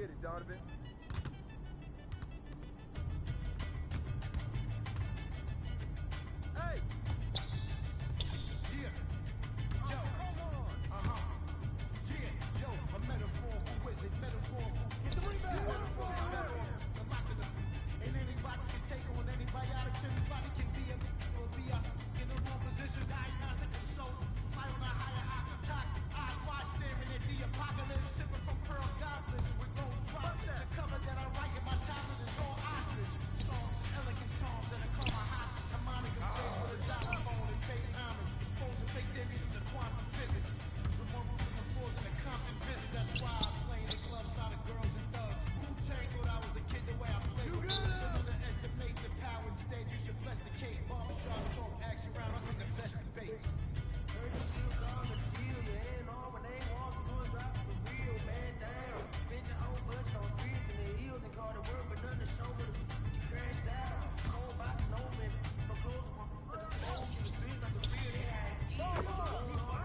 get it, Donovan. Hey! Yeah. Yo. Come on! Yeah. Yo, a metaphorical wizard, metaphorical. Get the rebound! Metaphorical. I'm not gonna. And anybody can take on antibiotics. Anybody can be a or be a in the wrong position. Diagnostic consult. Fly on a higher octave. Toxic eyes wide staring at the apocalypse. Sipping from pearl goblets with gold droplets. The cover that I write in my tablet is all ostrich. Songs, elegant songs that I call my hostage. Harmonica plays with a xylophone and pays homage. Exposing fake theories into quantum physics. Remote from the floors in the Compton visit. That's why I play in the clubs, a lot of girls and thugs. Wu-Tang thought I was a kid the way I played. Don't underestimate the power. Instead, you should bless the cake. Barbershop talk, action rounds from the best debates. Heard you still call the deal. You ain't on when they want some good drop for real, man. Damn. Spent your whole budget on cribs and the heels and called it work, but nothing to show but you crashed out. Cold boxing over and no clothes from the stove. She was green like the real they had.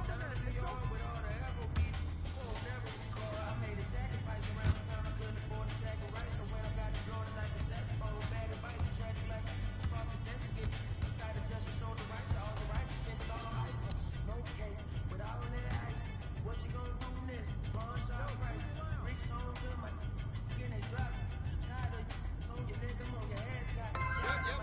Down in New York with all the Afrobeat. Oh, never recall. I made a sacrifice around the time I couldn't afford a sack of rice. So when I got it blowing like a saxophone, bad advice and tragic like Frosty Sensitive. Decided just to show the rights to all the rights, spend it all on ice. No cake, but all that ice. What you gonna do next? Pawn shop price. Bricks on good, my in they drop. Tired of you, on your neck, I'm on your ass cop.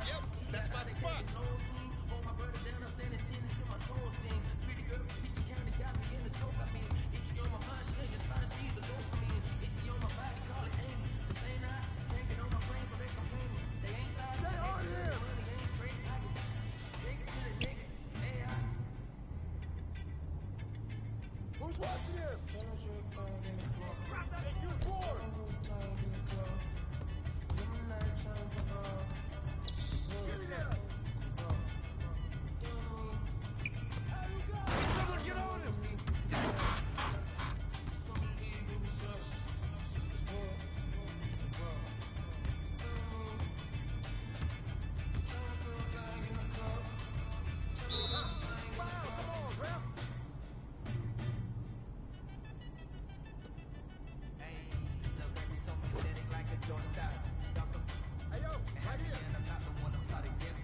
Yep. That's my spot. Hold my brother down, I'm standing 10 until my toes sting. Pretty girl, Peachy County got me in the choke. I mean, if she on my mind, she ain't just fine, she either go for me. If she on my body, call it Amy. Cause ain't I can't get on my brain, so they complain. They ain't fly, they ain't good. Money ain't straight pockets. Take it to the nigga. Hey, Who's watching him? Hey, good board! Give me that! Hey, you got it! Someone get on him! Wow, come on, rap! Hey, look, baby, so magnetic like a doorstop. Hey, yo, right here! And I'm not the one to plot against.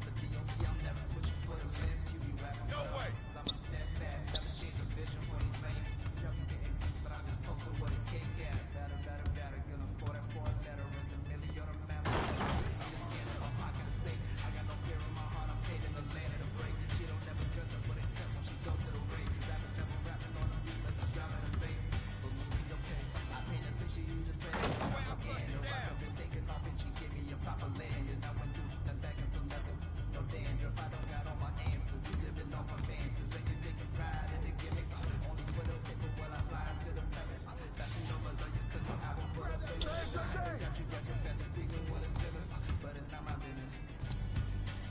The DOP, I'm never switching for the lens. You be rapping. No way. I'm a steadfast, never change the vision for these fame. Y'all be getting, but I'm just posting what it can't get. Better, gonna afford that for a letter. Is a million on a map. I'm just getting my pocket to safe. I got no fear in my heart, I'm paid in the land of the break. She don't never dress up, but except when she go to the rave. Rappers never rapping on the beat, let's just driving the bass. But moving your pace, I paint a picture, you just paint it. Well, push it down. I've been taking off and she gave me a proper land. And I went through and back and some levels. No danger if I don't got all my answers. You living off advances and you taking pride in the gimmick. Only for the paper while I fly to the Paris. Flashing over love you cause my album full of fillers. Got you guessing fast and freezing with a sinners. But it's not my business.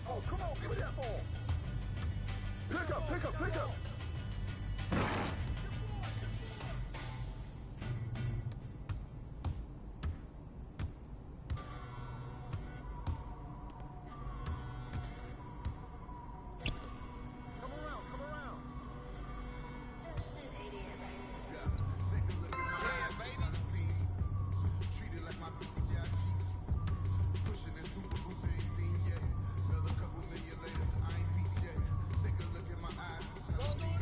Oh, come on, give me that ball! Pick up! Come around! Yeah. Take a look at my Yeah, baby. behind the scenes. Treated like my bitch, yeah, cheats. Pushing that super boost, ain't seen yet. Another couple million later, I ain't peaked yet. Take a look at my eyes.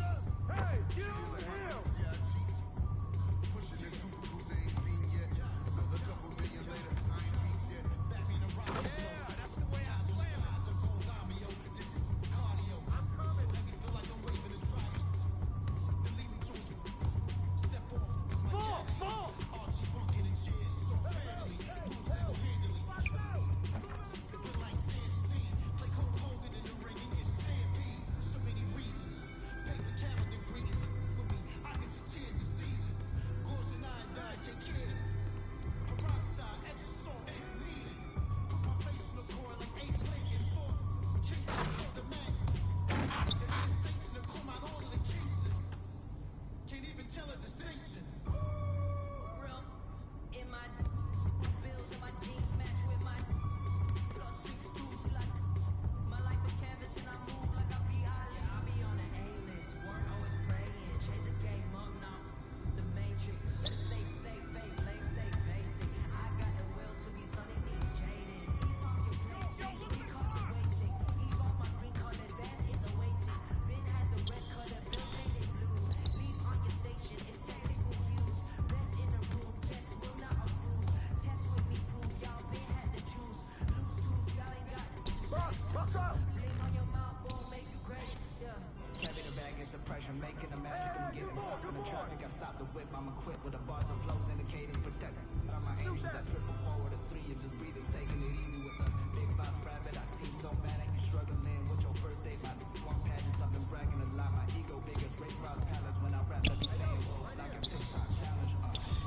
against the pressure, making the magic, I'm getting stuck in the traffic. I stop the whip, I'm equipped with the bars and flows indicating protect. But my aim is that triple forward, a 3, and just breathing, taking it easy with the big boss rabbit. I seem so manic, you struggling with your first date. My one pageants, I've been bragging a lot. My ego big as Ray Ross Palace. When I rap, I be saying, whoa, like a TikTok challenge.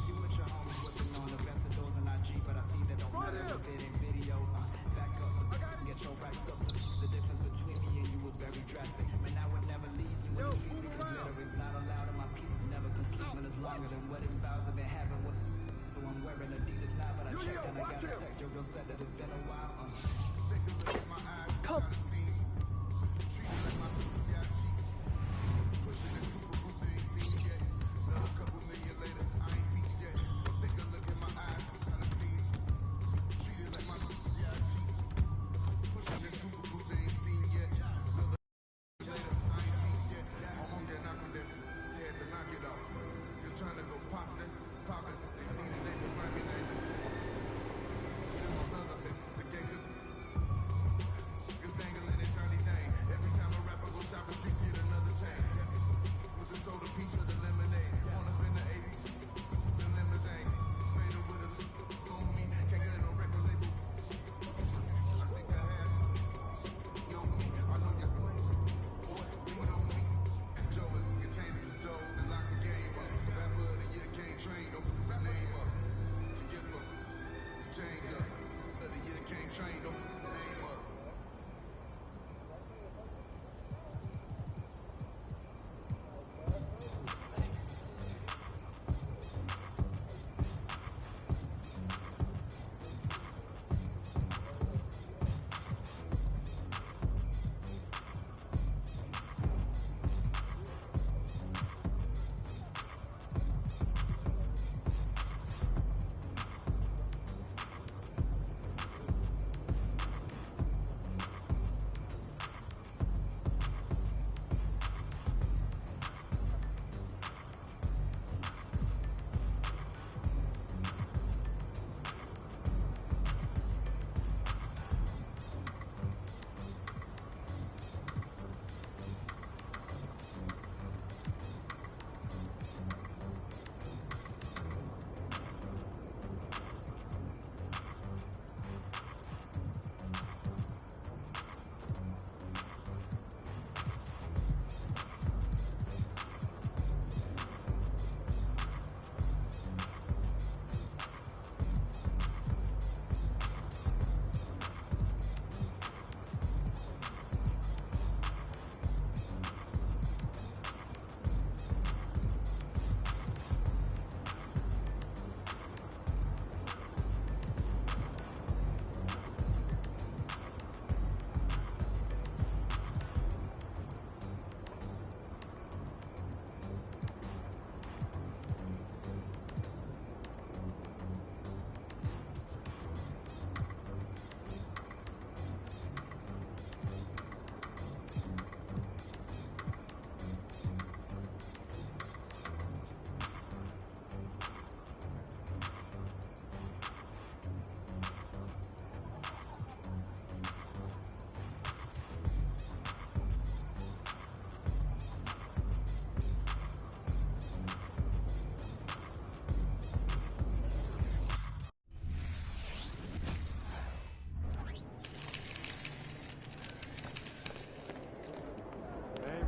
You with your homies whipping on the Ventadors and IG, but I see that don't matter if it ain't video. Back up, get your racks up. The difference between me and you was very drastic. Man, I would never leave you in the streets because glitter is not allowed and my pieces never complete. When it's longer than wedding vows I've been having with. So I'm wearing Adidas now, but I checked and I got a text. Your girl said that it's been a while. Come.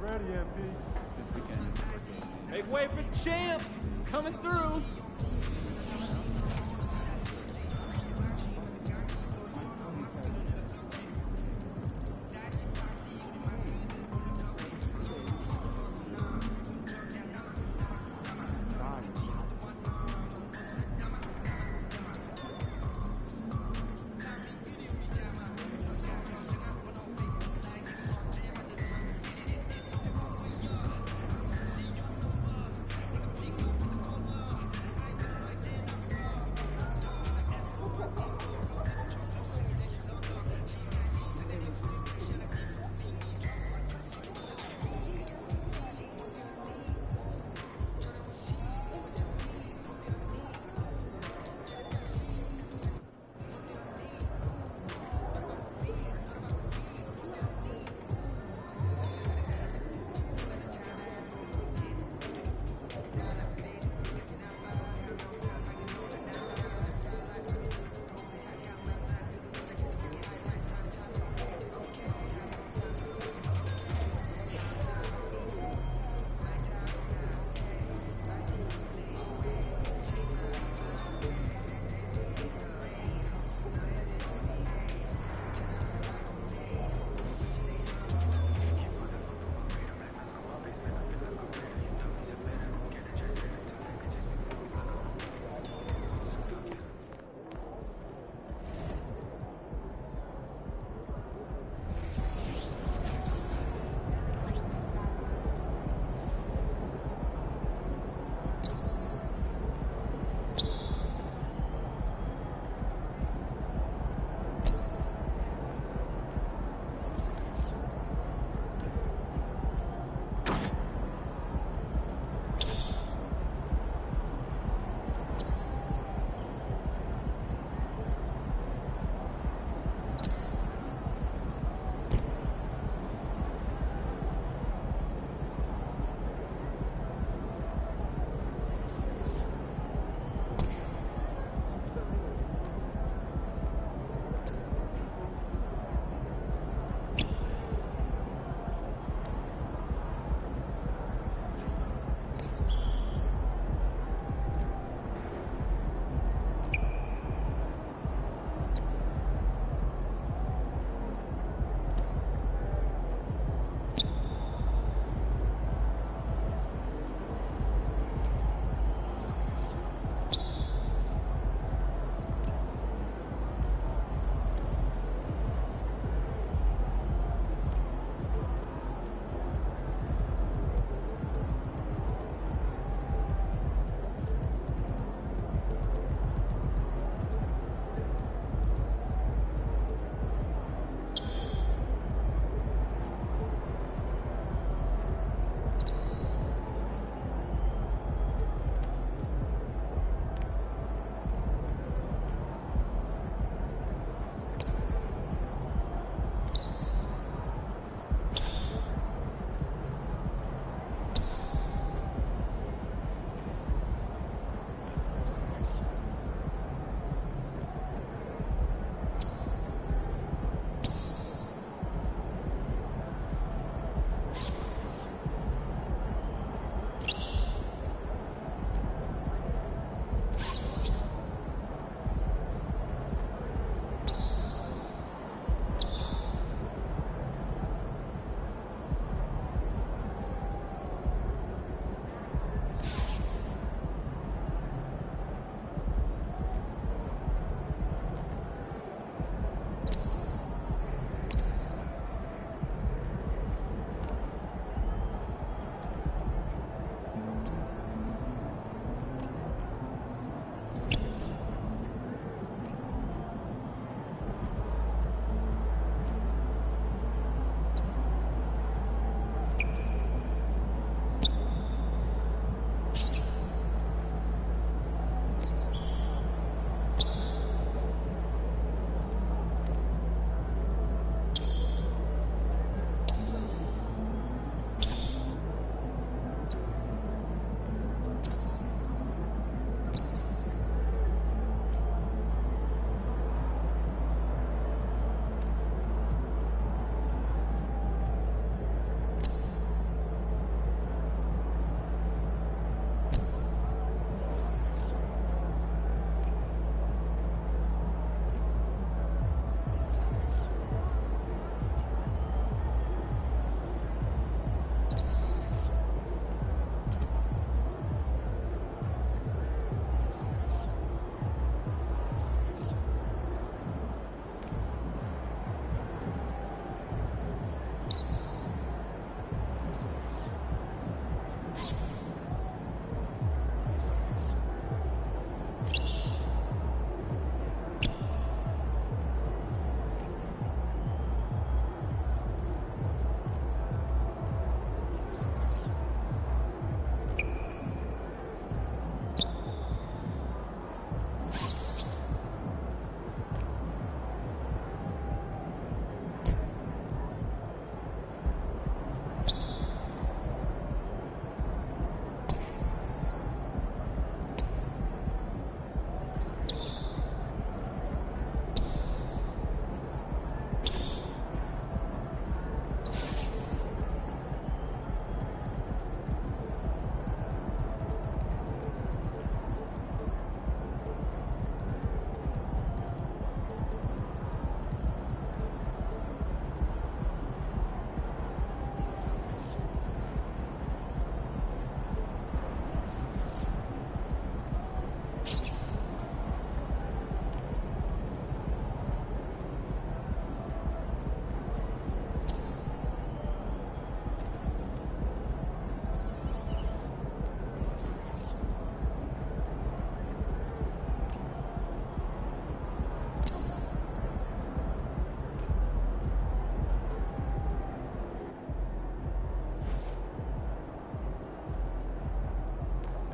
Ready, MP. Make way for the champ! Coming through!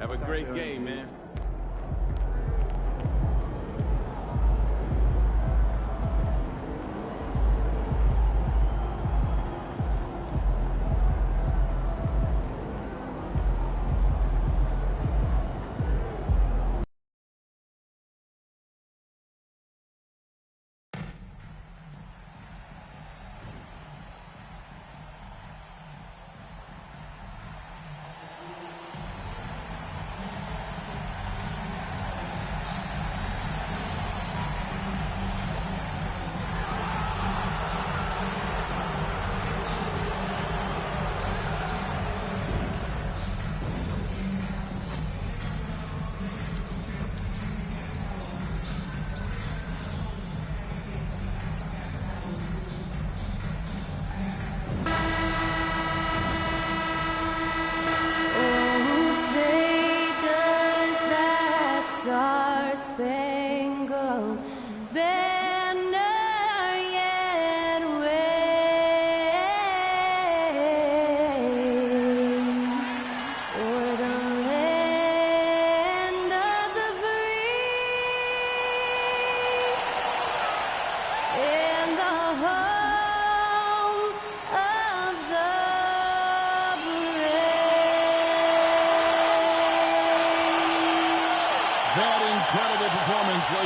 Have a great game, man.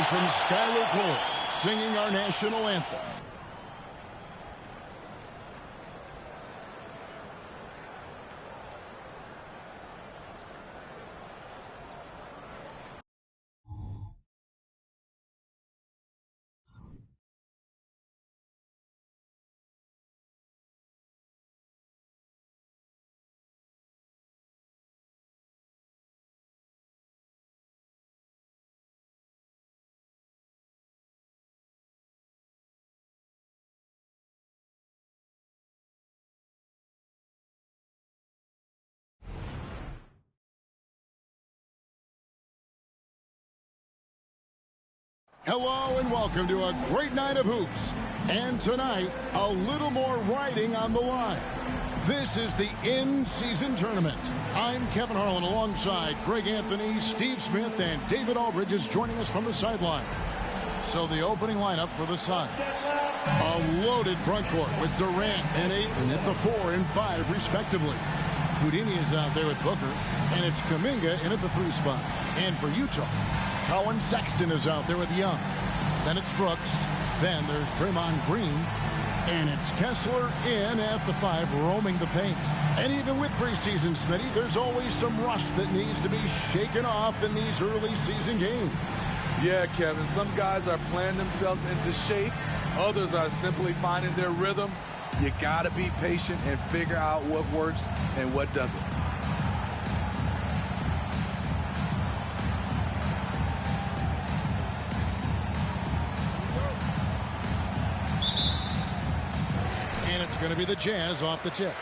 From Skylar Cole, singing our national anthem. Hello and welcome to a great night of hoops. And tonight, a little more riding on the line. This is the in-season tournament. I'm Kevin Harlan alongside Greg Anthony, Steve Smith, and David Aldridge is joining us from the sideline. So the opening lineup for the Suns. A loaded front court with Durant and Ayton at the 4 and 5 respectively. Houdini is out there with Booker, and it's Kuminga in at the 3 spot. And for Utah, Colin Sexton is out there with Young. Then it's Brooks. Then there's Draymond Green. And it's Kessler in at the 5, roaming the paint. And even with preseason, Smitty, there's always some rust that needs to be shaken off in these early season games. Yeah, Kevin, some guys are playing themselves into shape. Others are simply finding their rhythm. You got to be patient and figure out what works and what doesn't. And it's going to be the Jazz off the tip.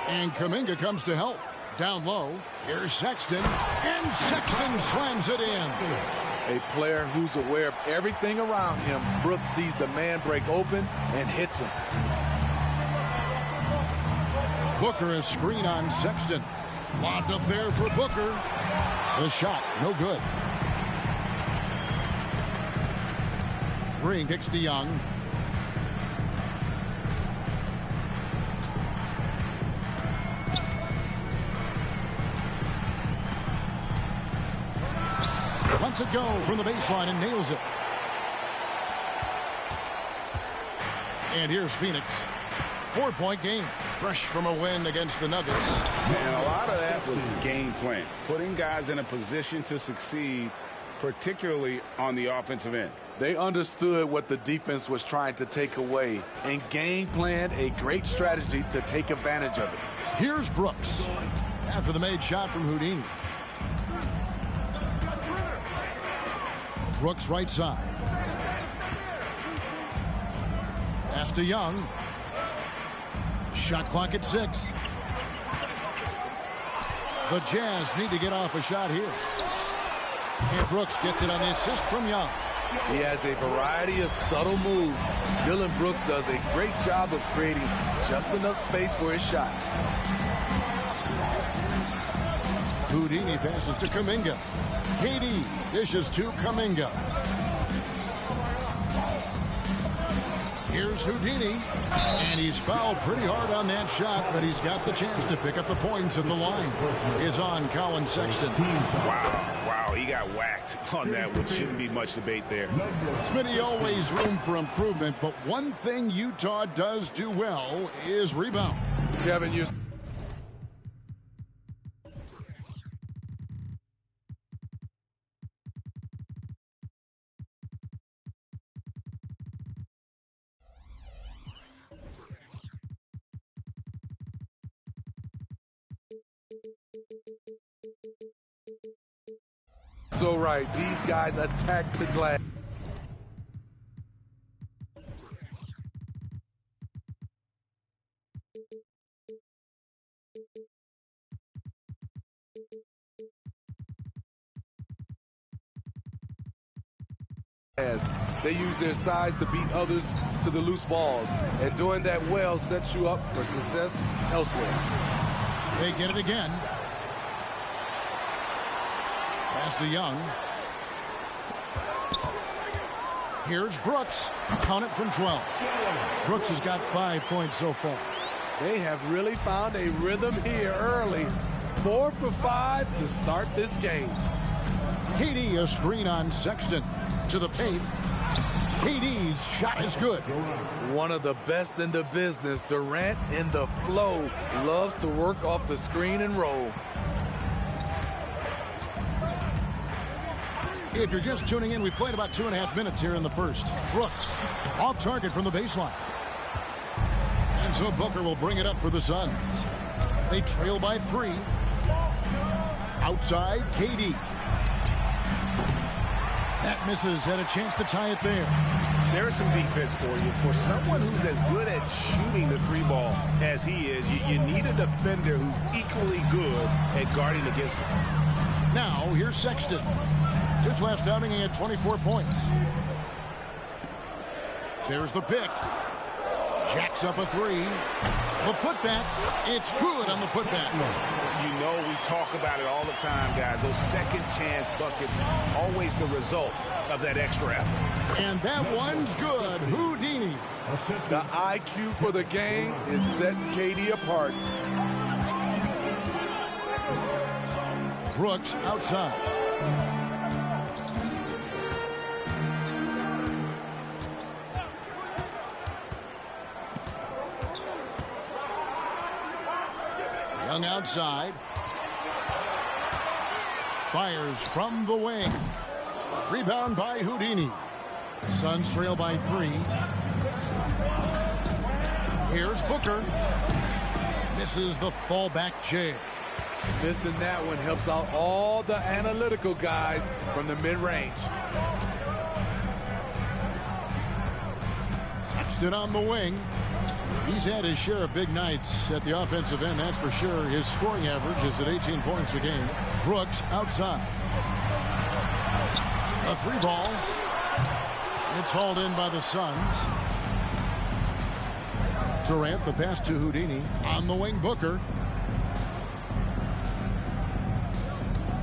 And Kuminga comes to help. Down low, here's Sexton, and Sexton slams it in. A player who's aware of everything around him. Brooks sees the man break open and hits him. Booker is screen on Sexton. Lobbed up there for Booker. The shot, no good. Green kicks to Young. Lets it go from the baseline and nails it. And here's Phoenix. 4-point game. Fresh from a win against the Nuggets. And a lot of that was game plan. Putting guys in a position to succeed, particularly on the offensive end. They understood what the defense was trying to take away and game planned a great strategy to take advantage of it. Here's Brooks. After the made shot from Houdini. Brooks right side. Pass to Young. Shot clock at 6. The Jazz need to get off a shot here. And Brooks gets it on the assist from Young. He has a variety of subtle moves. Dillon Brooks does a great job of creating just enough space for his shots. Houdini passes to Kuminga. KD dishes to Kuminga. Here's Houdini, and he's fouled pretty hard on that shot, but he's got the chance to pick up the points at the line. Is on Colin Sexton. Wow, he got whacked on that one. Shouldn't be much debate there. Smitty, always room for improvement, but one thing Utah does do well is rebound. Kevin, you. So right, these guys attack the glass. They use their size to beat others to the loose balls, and doing that well sets you up for success elsewhere. They get it again. Pass to Young. Here's Brooks. Count it from 12. Brooks has got 5 points so far. They have really found a rhythm here early. 4 for 5 to start this game. KD a screen on Sexton. To the paint. KD's shot is good. One of the best in the business. Durant in the flow. Loves to work off the screen and roll. If you're just tuning in, we've played about 2.5 minutes here in the first. Brooks off target from the baseline. And so Booker will bring it up for the Suns. They trail by 3. Outside, KD. That misses. Had a chance to tie it there. There's some defense for you. For someone who's as good at shooting the 3-ball as he is, you need a defender who's equally good at guarding against him. Now, here's Sexton. His last outing, he had 24 points. There's the pick. Jacks up a 3. The putback. It's good on the putback. You know, we talk about it all the time, guys. Those second chance buckets, always the result of that extra effort. And that one's good. Houdini. The IQ for the game is sets KD apart. Brooks outside. Young outside. Fires from the wing. Rebound by Houdini. Suns trail by 3. Here's Booker. Misses the fallback jam. Missing that one helps out all the analytical guys from the mid-range. Sexton on the wing. He's had his share of big nights at the offensive end, that's for sure. His scoring average is at 18 points a game. Brooks outside. A 3-ball. It's hauled in by the Suns. Durant, the pass to Houdini. On the wing, Booker.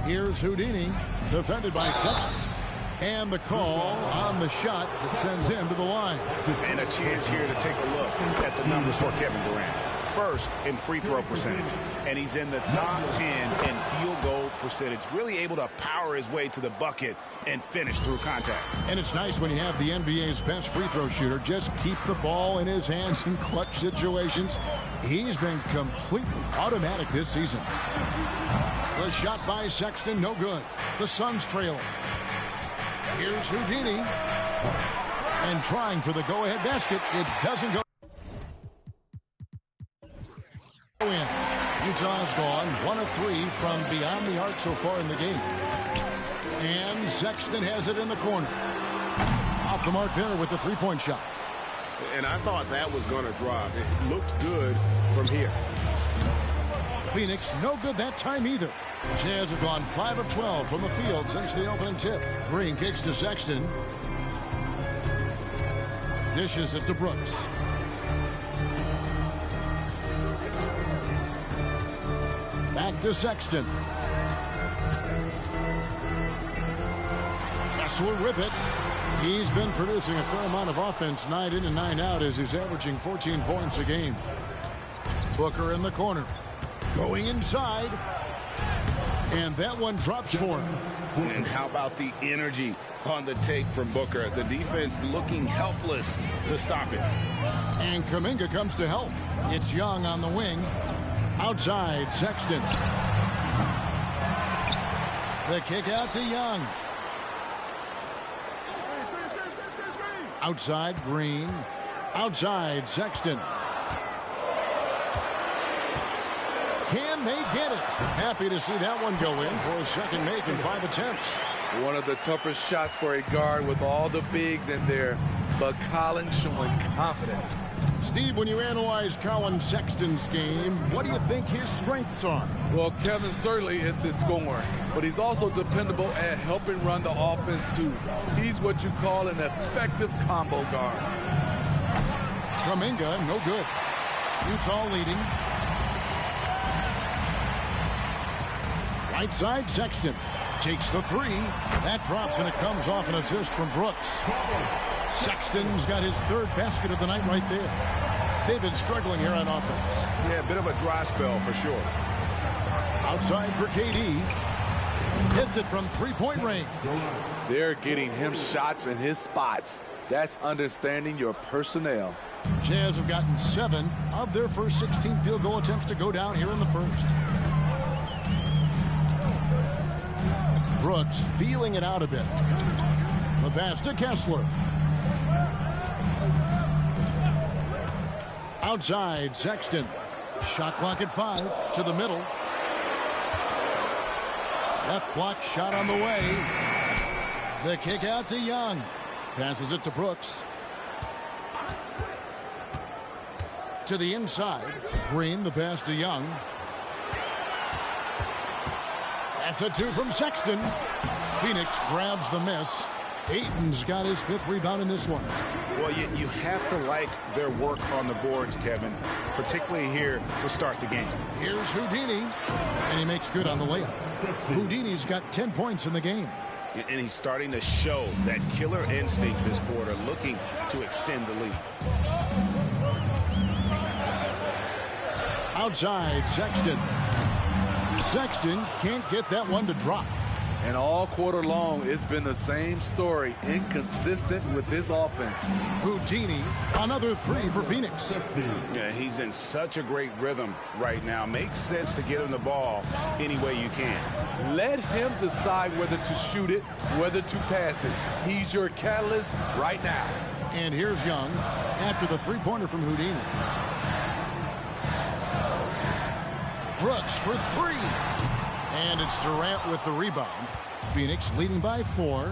Here's Houdini, defended by Sexton. And the call on the shot that sends him to the line. And a chance here to take a look at the numbers for Kevin Durant. First in free throw percentage. And he's in the top 10 in field goal percentage. Really able to power his way to the bucket and finish through contact. And it's nice when you have the NBA's best free throw shooter just keep the ball in his hands in clutch situations. He's been completely automatic this season. The shot by Sexton, no good. The Suns trailing. Here's Houdini. And trying for the go-ahead basket. It doesn't go in. Utah's gone 1 of 3 from beyond the arc so far in the game. And Sexton has it in the corner. Off the mark there with the 3-point shot. And I thought that was going to drop. It looked good from here. Phoenix, no good that time either. Jazz have gone 5 of 12 from the field since the opening tip. Green kicks to Sexton. Dishes it to Brooks. Back to Sexton. Kessler with it. He's been producing a fair amount of offense night in and night out as he's averaging 14 points a game. Booker in the corner. Going inside. And that one drops for him. And how about the energy on the take from Booker? The defense looking helpless to stop it. And Kuminga comes to help. It's Young on the wing. Outside, Sexton. The kick out to Young. Outside, Green. Outside, Sexton. Can they get it? Happy to see that one go in for a second make in 5 attempts. One of the toughest shots for a guard with all the bigs in there, but Collins showing confidence. Steve, when you analyze Colin Sexton's game, what do you think his strengths are? Well, Kevin, certainly it's his scoring, but he's also dependable at helping run the offense, too. He's what you call an effective combo guard. Kuminga, no good. Utah leading. Right side, Sexton takes the three. That drops, and it comes off an assist from Brooks. Sexton's got his third basket of the night right there. They've been struggling here on offense. Yeah, a bit of a dry spell for sure. Outside for KD. Hits it from three-point range. They're getting him shots in his spots. That's understanding your personnel. Jazz have gotten 7 of their first 16 field goal attempts to go down here in the first. Brooks feeling it out a bit. The pass to Kessler. Outside, Sexton. Shot clock at 5 to the middle. Left block shot on the way. The kick out to Young. Passes it to Brooks. To the inside. Green, the pass to Young. That's a 2 from Sexton. Phoenix grabs the miss. Ayton's got his 5th rebound in this one. Well, you have to like their work on the boards, Kevin, particularly here to start the game. Here's Houdini, and he makes good on the layup. Houdini's got 10 points in the game. And he's starting to show that killer instinct this quarter, looking to extend the lead. Outside, Sexton. Sexton can't get that one to drop. And all quarter long, it's been the same story, inconsistent with his offense. Houdini, another 3 for Phoenix. Yeah, he's in such a great rhythm right now. Makes sense to get him the ball any way you can. Let him decide whether to shoot it, whether to pass it. He's your catalyst right now. And here's Young after the 3-pointer from Houdini. Brooks for 3. And it's Durant with the rebound. Phoenix leading by 4.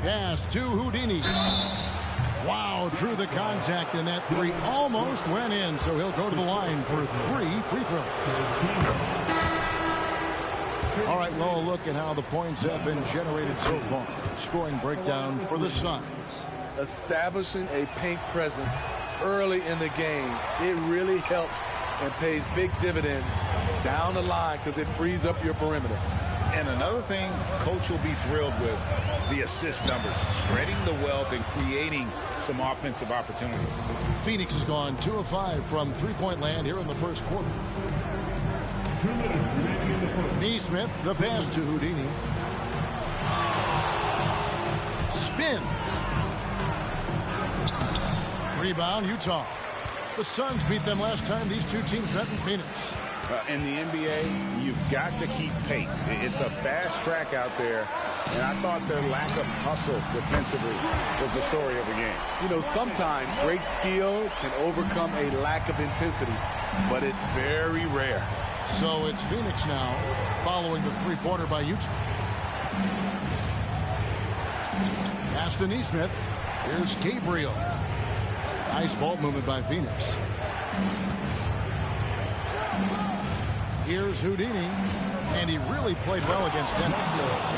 Pass to Houdini. Wow, drew the contact, and that 3 almost went in, so he'll go to the line for 3 free throws. All right, well, look at how the points have been generated so far. Scoring breakdown for the Suns. Establishing a paint presence early in the game, it really helps and pays big dividends down the line because it frees up your perimeter. And another thing coach will be thrilled with, the assist numbers, spreading the wealth and creating some offensive opportunities. Phoenix has gone 2 of 5 from three-point land here in the first quarter. Nesmith, the pass to Houdini. Spins. Rebound, Utah. The Suns beat them last time these two teams met in Phoenix. In the NBA, you've got to keep pace. It's a fast track out there, and I thought their lack of hustle defensively was the story of the game. You know, sometimes great skill can overcome a lack of intensity, but it's very rare. So it's Phoenix now, following the 3-pointer by Utah. Pass to Nesmith. Here's Gabriel. Nice ball movement by Phoenix. Here's Houdini, and he really played well against Denver.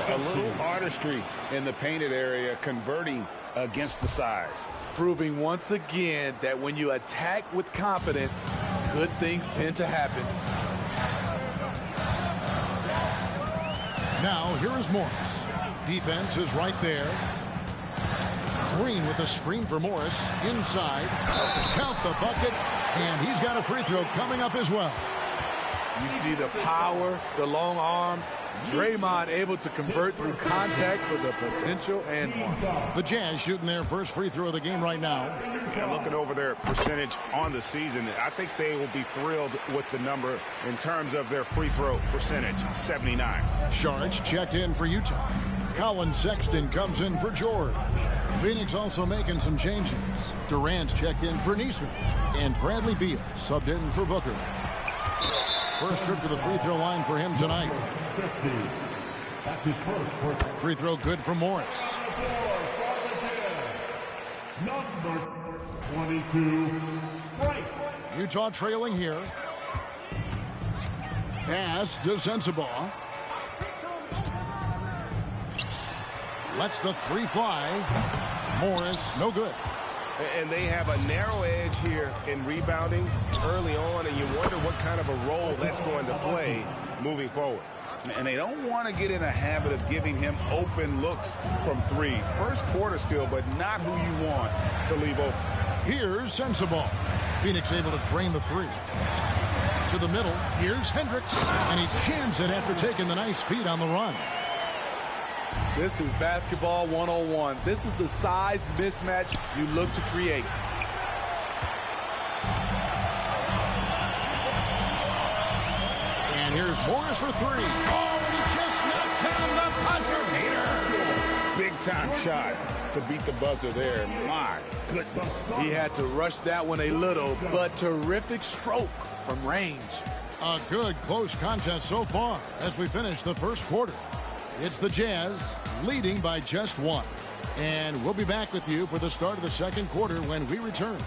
A little artistry in the painted area, converting against the size. Proving once again that when you attack with confidence, good things tend to happen. Now, here is Morris. Defense is right there. Green with a screen for Morris. Inside. Count the bucket. And he's got a free throw coming up as well. You see the power, the long arms. Draymond able to convert through contact for the potential and one. The Jazz shooting their first free throw of the game right now. And looking over their percentage on the season, I think they will be thrilled with the number in terms of their free throw percentage, 79. Sharge checked in for Utah. Colin Sexton comes in for George. Phoenix also making some changes. Durant's checked in for Neesmith. And Bradley Beal subbed in for Booker. First trip to the free throw line for him tonight. That's his first. Free throw good for Morris. Number 22, Bryce. Utah trailing here. Pass to Sensabaugh. Lets the three fly. Morris, no good. And they have a narrow edge here in rebounding early on, and you wonder what kind of a role that's going to play moving forward. And they don't want to get in a habit of giving him open looks from three. First quarter still, but not who you want to leave open. Here's Sensabaugh. Phoenix able to drain the three. To the middle. Here's Hendricks. And he jams it after taking the nice feed on the run. This is basketball 101. This is the size mismatch you look to create. And here's Morris for three. Oh, and he just knocked down the buzzer beater. Big time shot to beat the buzzer there. My goodness. He had to rush that one a little, but terrific stroke from range. A good close contest so far as we finish the first quarter. It's the Jazz leading by just one. And we'll be back with you for the start of the second quarter when we return.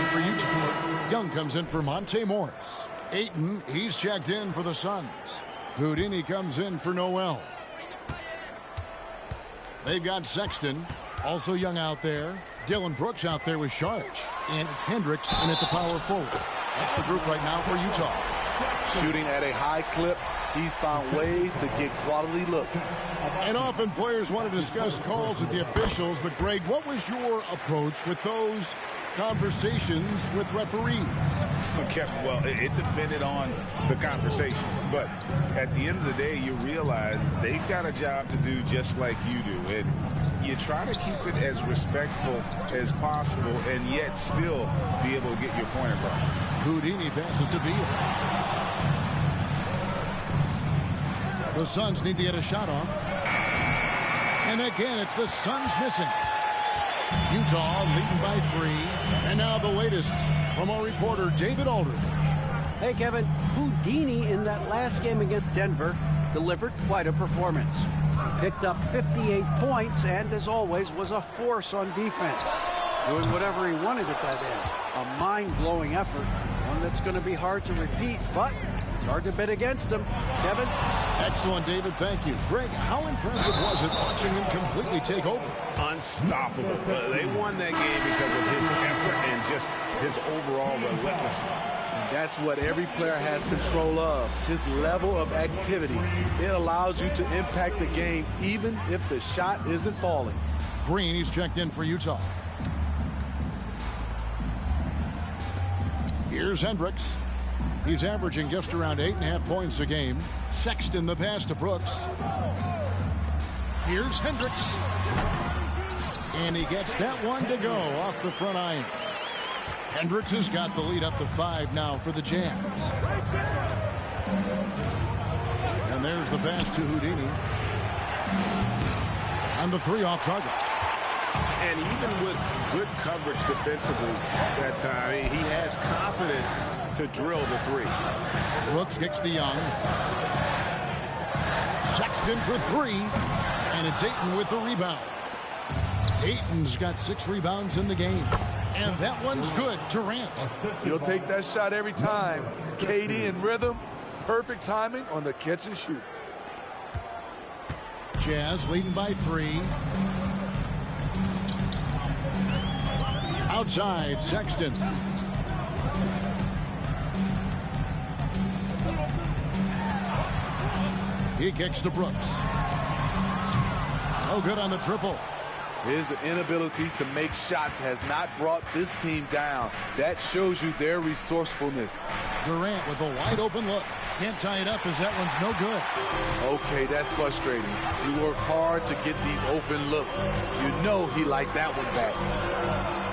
For Utah. Young comes in for Monte Morris. Ayton, he's checked in for the Suns. Houdini comes in for Noel. They've got Sexton. Also Young out there. Dylan Brooks out there with Sharge. And it's Hendricks in at the power forward. That's the group right now for Utah. Shooting at a high clip. He's found ways to get quality looks. And often players want to discuss calls with the officials. But Greg, what was your approach with those conversations with referees? Well, it depended on the conversation, but at the end of the day, you realize they've got a job to do just like you do, and you try to keep it as respectful as possible and yet still be able to get your point across. Houdini passes to Beal. The Suns need to get a shot off, and again it's the Suns missing. Utah leading by 3. And now the latest from our reporter, David Aldridge. Hey, Kevin. Houdini in that last game against Denver delivered quite a performance. He picked up 58 points and, as always, was a force on defense. Doing whatever he wanted at that end. A mind-blowing effort. One that's going to be hard to repeat, but it's hard to bet against him. Kevin? Excellent, David. Thank you. Greg, how impressive was it watching him completely take over? Unstoppable. They won that game because of his effort and just his overall relentlessness. And that's what every player has control of. His level of activity. It allows you to impact the game even if the shot isn't falling. Green, he's checked in for Utah. Here's Hendricks. He's averaging just around 8.5 points a game. Sexton the pass to Brooks. Here's Hendricks. And he gets that one to go off the front iron. Hendricks has got the lead up to 5 now for the Jazz. And there's the pass to Houdini. And the 3 off target. And even with good coverage defensively that time, he has confidence to drill the 3. Brooks kicks to Young. Sexton for 3. And it's Ayton with the rebound. Ayton's got 6 rebounds in the game. And that one's good. Durant. He'll take that shot every time. KD in rhythm. perfect timing on the catch and shoot. Jazz leading by 3. Outside, Sexton. He kicks to Brooks. No good on the triple. His inability to make shots has not brought this team down. That shows you their resourcefulness. Durant with a wide open look. Can't tie it up as that one's no good. Okay, that's frustrating. You work hard to get these open looks. You know he liked that one back.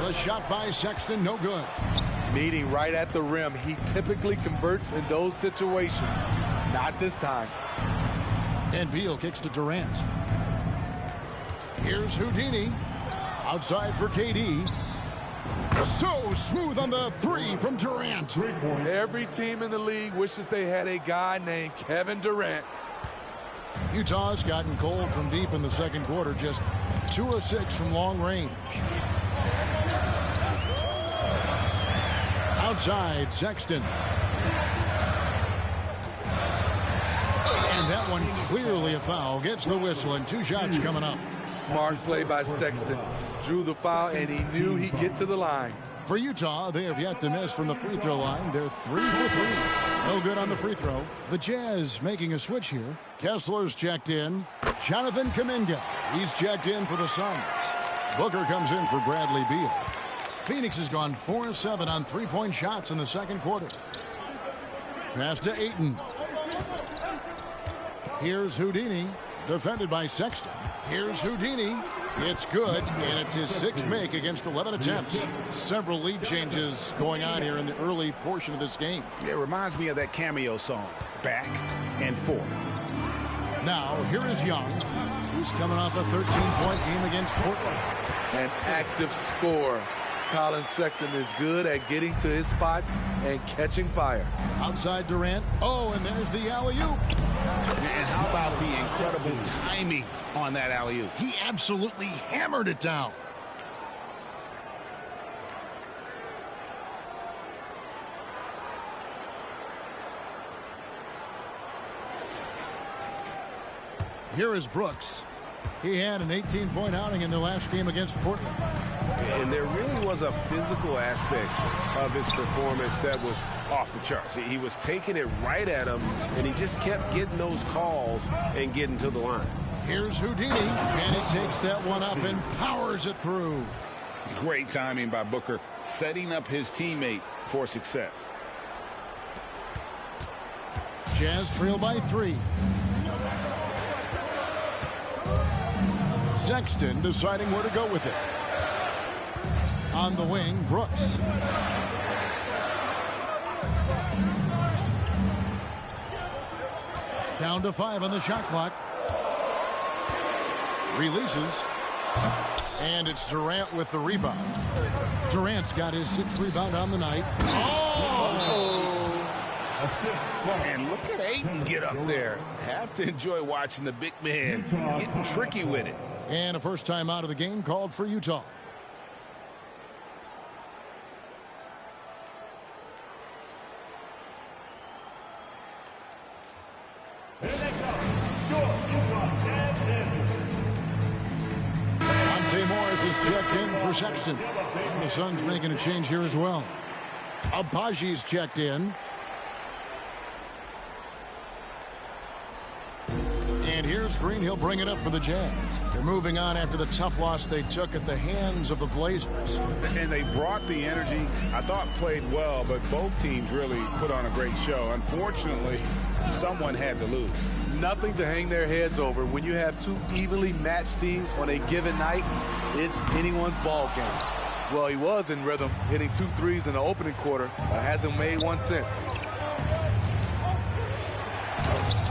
The shot by Sexton, no good. Meeting right at the rim. He typically converts in those situations. Not this time. And Beal kicks to Durant. Here's Houdini. Outside for KD. So smooth on the 3 from Durant. Every team in the league wishes they had a guy named Kevin Durant. Utah's gotten cold from deep in the second quarter. Just 2 of 6 from long range. Outside, Sexton. And that one clearly a foul. Gets the whistle and 2 shots coming up. Smart play by Sexton. Drew the foul and he knew he'd get to the line. For Utah, they have yet to miss from the free throw line. They're 3 for 3. No good on the free throw. The Jazz making a switch here. Kessler's checked in. Jonathan Kuminga. He's checked in for the Suns. Booker comes in for Bradley Beal. Phoenix has gone 4 of 7 on 3-point shots in the second quarter. Pass to Ayton. Here's Houdini. Defended by Sexton. Here's Houdini. It's good, and it's his 6th make against 11 attempts. Several lead changes going on here in the early portion of this game. It reminds me of that cameo song, Back and Forth. Now, here is Young. He's coming off a 13-point game against Portland. An active scorer. Colin Sexton is good at getting to his spots and catching fire. Outside Durant. Oh, and there's the alley-oop. And how about the incredible timing on that alley-oop? He absolutely hammered it down. Here is Brooks. He had an 18-point outing in their last game against Portland. And there really was a physical aspect of his performance that was off the charts. He was taking it right at him, and he just kept getting those calls and getting to the line. Here's Houdini, and he takes that one up and powers it through. Great timing by Booker, setting up his teammate for success. Jazz trail by 3. Sexton deciding where to go with it. On the wing, Brooks. Down to 5 on the shot clock. Releases. And it's Durant with the rebound. Durant's got his 6th rebound on the night. And look at Ayton get up there. Have to enjoy watching the big man getting tricky with it. And a first time out of the game called for Utah. Here they come. Your Utah Jazz. Monte Morris is checked in for Sexton. And the Suns making a change here as well. Abaji's checked in. And here's Green. He'll bring it up for the Jazz. They're moving on after the tough loss they took at the hands of the Blazers. And they brought the energy. I thought played well, but both teams really put on a great show. Unfortunately, someone had to lose. Nothing to hang their heads over. When you have 2 evenly matched teams on a given night, it's anyone's ball game. Well, he was in rhythm, hitting 2 threes in the opening quarter, but hasn't made one since.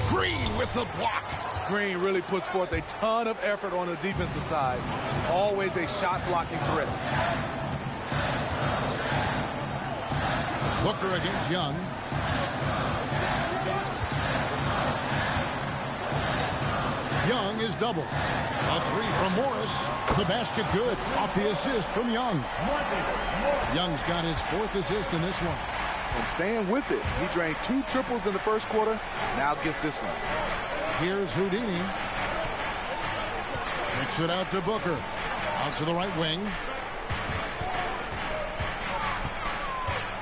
Green with the block. Green really puts forth a ton of effort on the defensive side. Always a shot-blocking threat. Booker against Young. Young is double. A 3 from Morris. The basket good. Off the assist from Young. Young's got his 4th assist in this one. and staying with it. He drained 2 triples in the first quarter, now gets this one. Here's Houdini. Kicks it out to Booker. Out to the right wing.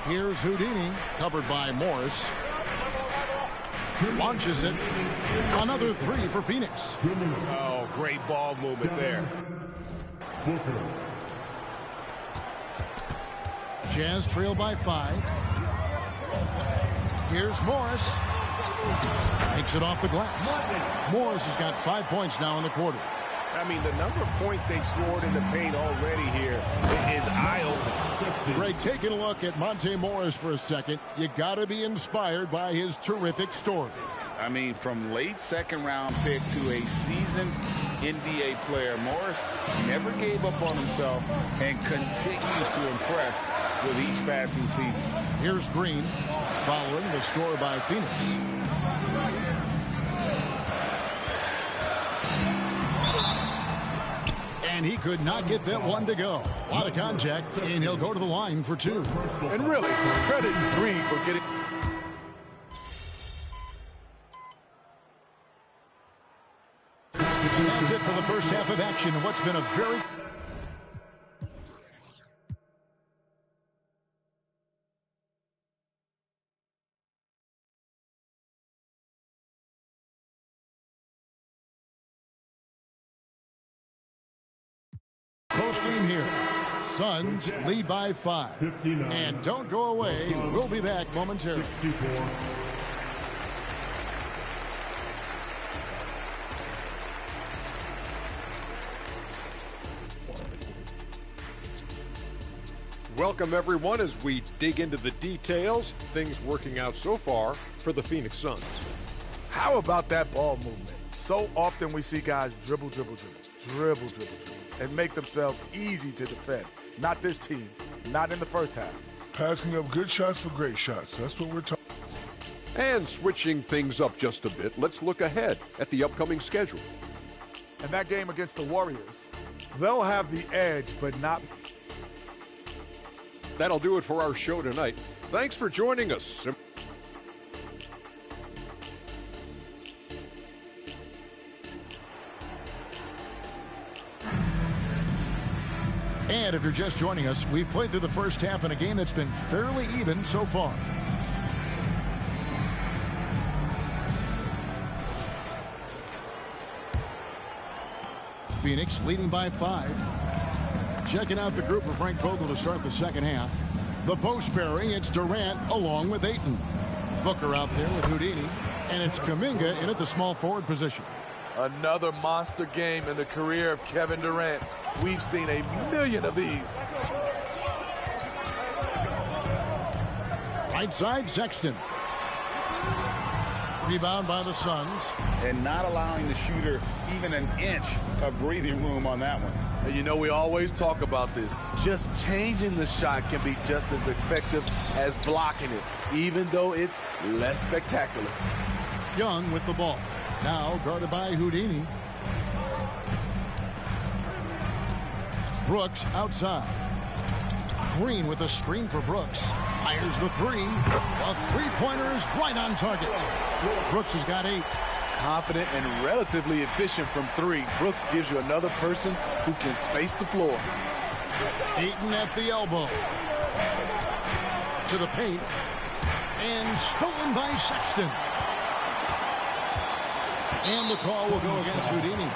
Here's Houdini, covered by Morris. Launches it. Another 3 for Phoenix. Oh, great ball movement there. Jazz trail by 5. Here's Morris. Takes it off the glass. Morris has got 5 points now in the quarter. I mean, the number of points they've scored in the paint already here is eye-opening. Greg, taking a look at Monte Morris for a second, you got to be inspired by his terrific story. I mean, from late second-round pick to a seasoned NBA player, Morris never gave up on himself and continues to impress with each passing season. Here's Green, following the score by Phoenix. And he could not get that one to go. A lot of contact, and he'll go to the line for 2. And really, credit Green for getting... That's it for the first half of action in what's been a very... Close game here. Suns lead by 5. And don't go away. We'll be back momentarily. Welcome, everyone, as we dig into the details. Things working out so far for the Phoenix Suns. How about that ball movement? So often we see guys dribble, and make themselves easy to defend. Not this team, not in the first half. Passing up good shots for great shots. That's what we're talking. And switching things up just a bit, let's look ahead at the upcoming schedule. And that game against the Warriors, they'll have the edge, but not... That'll do it for our show tonight. Thanks for joining us. And if you're just joining us, we've played through the first half in a game that's been fairly even so far. Phoenix leading by 5. Checking out the group of Frank Vogel to start the second half. The post pairing, it's Durant along with Ayton. Booker out there with Houdini. And it's Kuminga in at the small forward position. Another monster game in the career of Kevin Durant. We've seen a million of these. Right side, Sexton. Rebound by the Suns. And not allowing the shooter even an inch of breathing room on that one. And you know, we always talk about this. Just changing the shot can be just as effective as blocking it, even though it's less spectacular. Young with the ball. Now guarded by Houdini. Brooks outside. Green with a screen for Brooks. Fires the 3. A three-pointer is right on target. Brooks has got 8. Confident and relatively efficient from 3. Brooks gives you another person who can space the floor. Ayton at the elbow. To the paint. And stolen by Sexton. And the call will go against Houdini.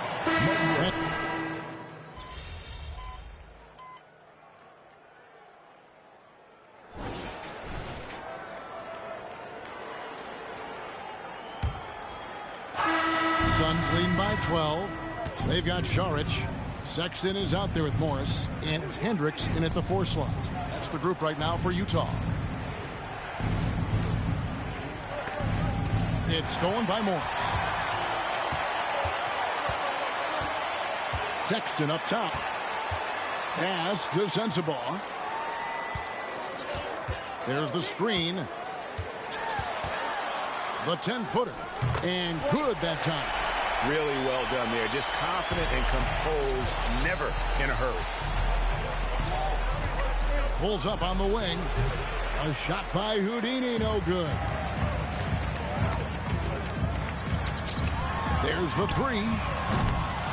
Suns leading by 12. They've got Šarić. Sexton is out there with Morris. And it's Hendricks in at the 4 slot. That's the group right now for Utah. It's stolen by Morris. Sexton up top. Pass to Sensabaugh. There's the screen. The 10-footer. And good that time. Really well done there. Just confident and composed. Never in a hurry. Pulls up on the wing. A shot by Houdini, no good. There's the three.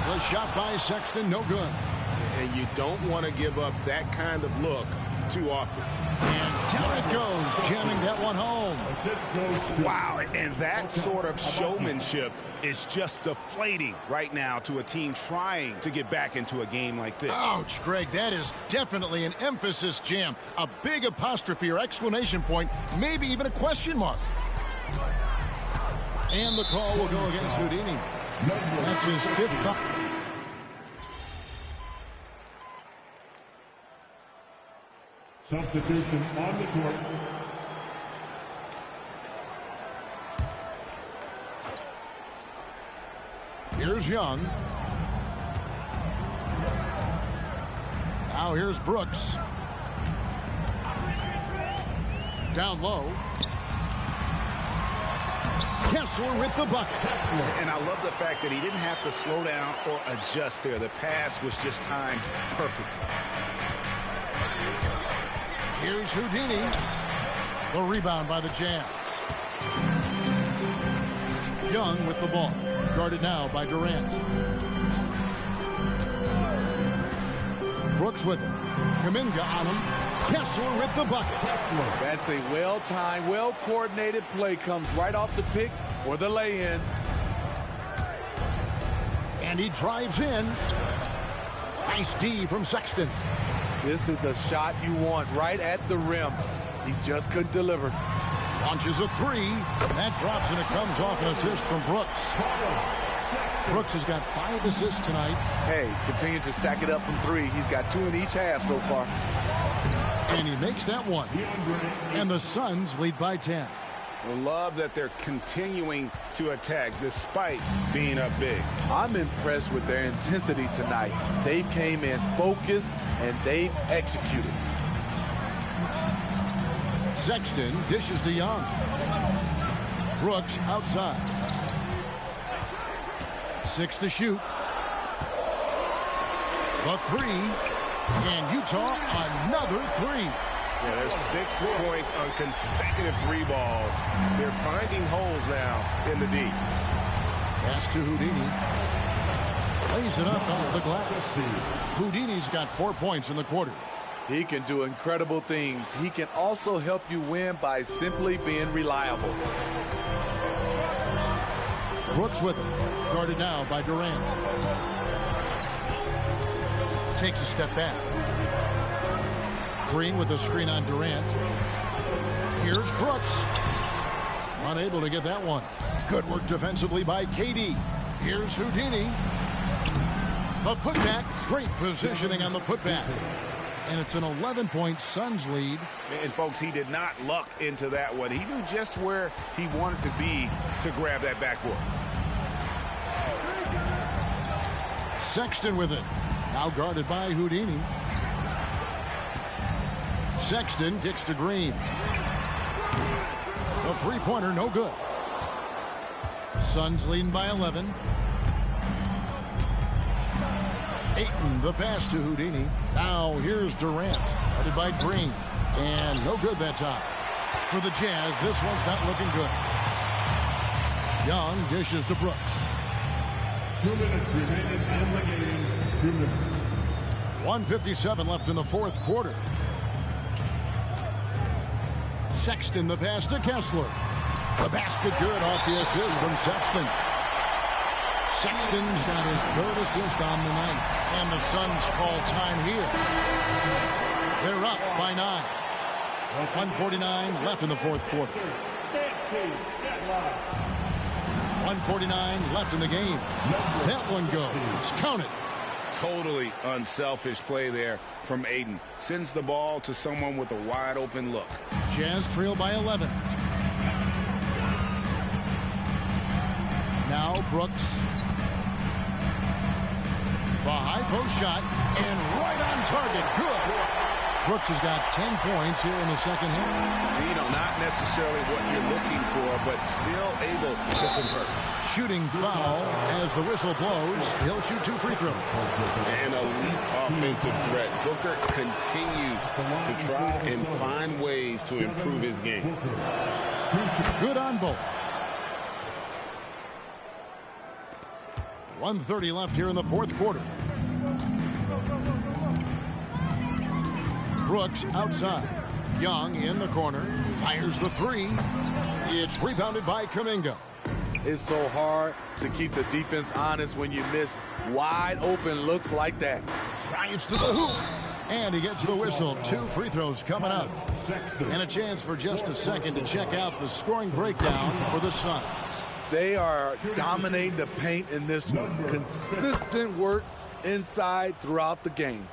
The shot by Sexton, no good. And you don't want to give up that kind of look too often. And down it goes, jamming that one home. Wow, and that sort of showmanship is just deflating right now to a team trying to get back into a game like this. Ouch, Greg, that is definitely an emphasis jam. A big apostrophe or exclamation point, maybe even a question mark. And the call will go against Houdini. That's his fifth foul. Substitution on the court. Here's Young. Now here's Brooks. Down low. Kessler with the bucket. And I love the fact that he didn't have to slow down or adjust there. The pass was just timed perfectly. Here's Houdini. The rebound by the Jazz. Young with the ball. Guarded now by Durant. Brooks with it. Kuminga on him. Kessler with the bucket. That's a well-timed, well-coordinated play. Comes right off the pick for the lay-in. And he drives in. Nice D from Sexton. This is the shot you want right at the rim. He just couldn't deliver. Launches a three. That drops and it comes off an assist from Brooks. Brooks has got 5 assists tonight. Hey, continue to stack it up from 3. He's got 2 in each half so far. And he makes that one. And the Suns lead by 10. I love that they're continuing to attack despite being up big. I'm impressed with their intensity tonight. They came in focused and they've executed. Sexton dishes to Young. Brooks outside. 6 to shoot. The three. And Utah another three. Yeah, there's 6 points on consecutive 3 balls. They're finding holes now in the D. Pass to Houdini. Lays it up off the glass. Houdini's got 4 points in the quarter. He can do incredible things. He can also help you win by simply being reliable. Brooks with it. Guarded now by Durant. Takes a step back. Green with a screen on Durant. Here's Brooks. Unable to get that one. Good work defensively by KD. Here's Houdini. The putback. Great positioning on the putback. And it's an 11-point Suns lead. And, folks, he did not luck into that one. He knew just where he wanted to be to grab that backboard. Sexton with it. Now guarded by Houdini. Sexton kicks to Green. The three-pointer, no good. Suns leading by 11. Ayton, the pass to Houdini. Now here's Durant, guarded by Green. And no good that time. For the Jazz, this one's not looking good. Young dishes to Brooks. 2 minutes remaining in the game. 2 minutes. 1:57 left in the fourth quarter. Sexton, the pass to Kessler. The basket good off the assist from Sexton. Sexton's got his 3rd assist on the night. And the Suns call time here. They're up by 9. 1:49 left in the fourth quarter. 1:49 left in the game. That one goes. Count it. Totally unselfish play there from Ayton. Sends the ball to someone with a wide open look. Jazz trail by 11. Now Brooks. The high post shot and right on target. Good. Brooks has got 10 points here in the second half. You know, not necessarily what you're looking for, but still able to convert. Shooting foul as the whistle blows. He'll shoot 2 free throws. An elite offensive threat. Booker continues to try and find ways to improve his game. Good on both. 1:30 left here in the fourth quarter. Brooks outside. Young in the corner. Fires the 3. It's rebounded by Kuminga. It's so hard to keep the defense honest when you miss wide open looks like that. Drives to the hoop. And he gets the whistle. 2 free throws coming up. And a chance for just a second to check out the scoring breakdown for the Suns. They are dominating the paint in this one. Consistent work inside throughout the game.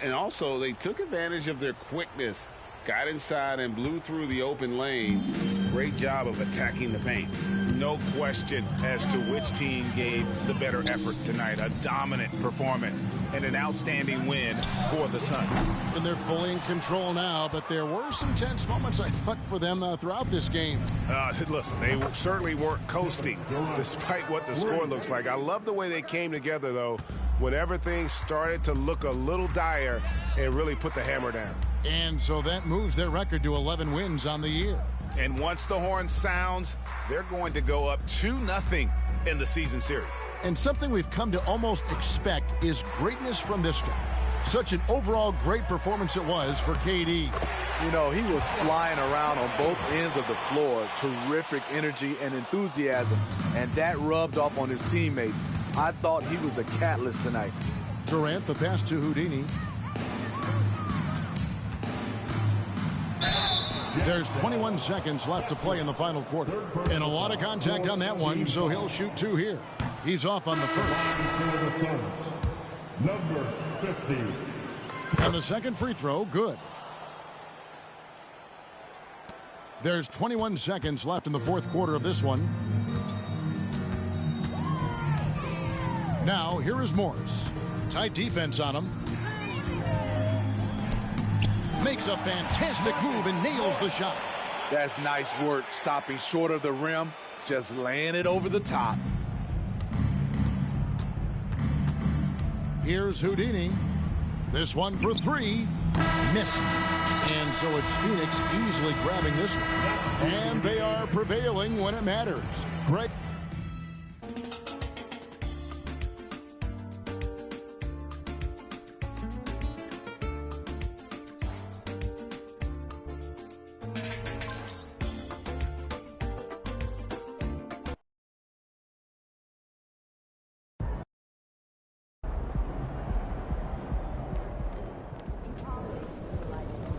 And also, they took advantage of their quickness. Got inside and blew through the open lanes. Great job of attacking the paint. No question as to which team gave the better effort tonight. A dominant performance and an outstanding win for the Suns. And they're fully in control now, but there were some tense moments, I thought, for them throughout this game. Listen, they certainly weren't coasting, despite what the score looks like. I love the way they came together, though, when everything started to look a little dire and really put the hammer down. And so that moves their record to 11 wins on the year. And once the horn sounds, they're going to go up 2-0 in the season series. And something we've come to almost expect is greatness from this guy. Such an overall great performance it was for KD. You know, he was flying around on both ends of the floor. Terrific energy and enthusiasm. And that rubbed off on his teammates. I thought he was a catalyst tonight. Durant, the pass to Houdini. There's 21 seconds left to play in the final quarter. And a lot of contact on that one, so he'll shoot 2 here. He's off on the first. Number 50. And the second free throw, good. There's 21 seconds left in the fourth quarter of this one. Now, here is Morris. Tight defense on him. Makes a fantastic move and nails the shot. That's nice work, stopping short of the rim, just laying it over the top. Here's Houdini. This one for 3. Missed. And so it's Phoenix easily grabbing this one. And they are prevailing when it matters. Greg.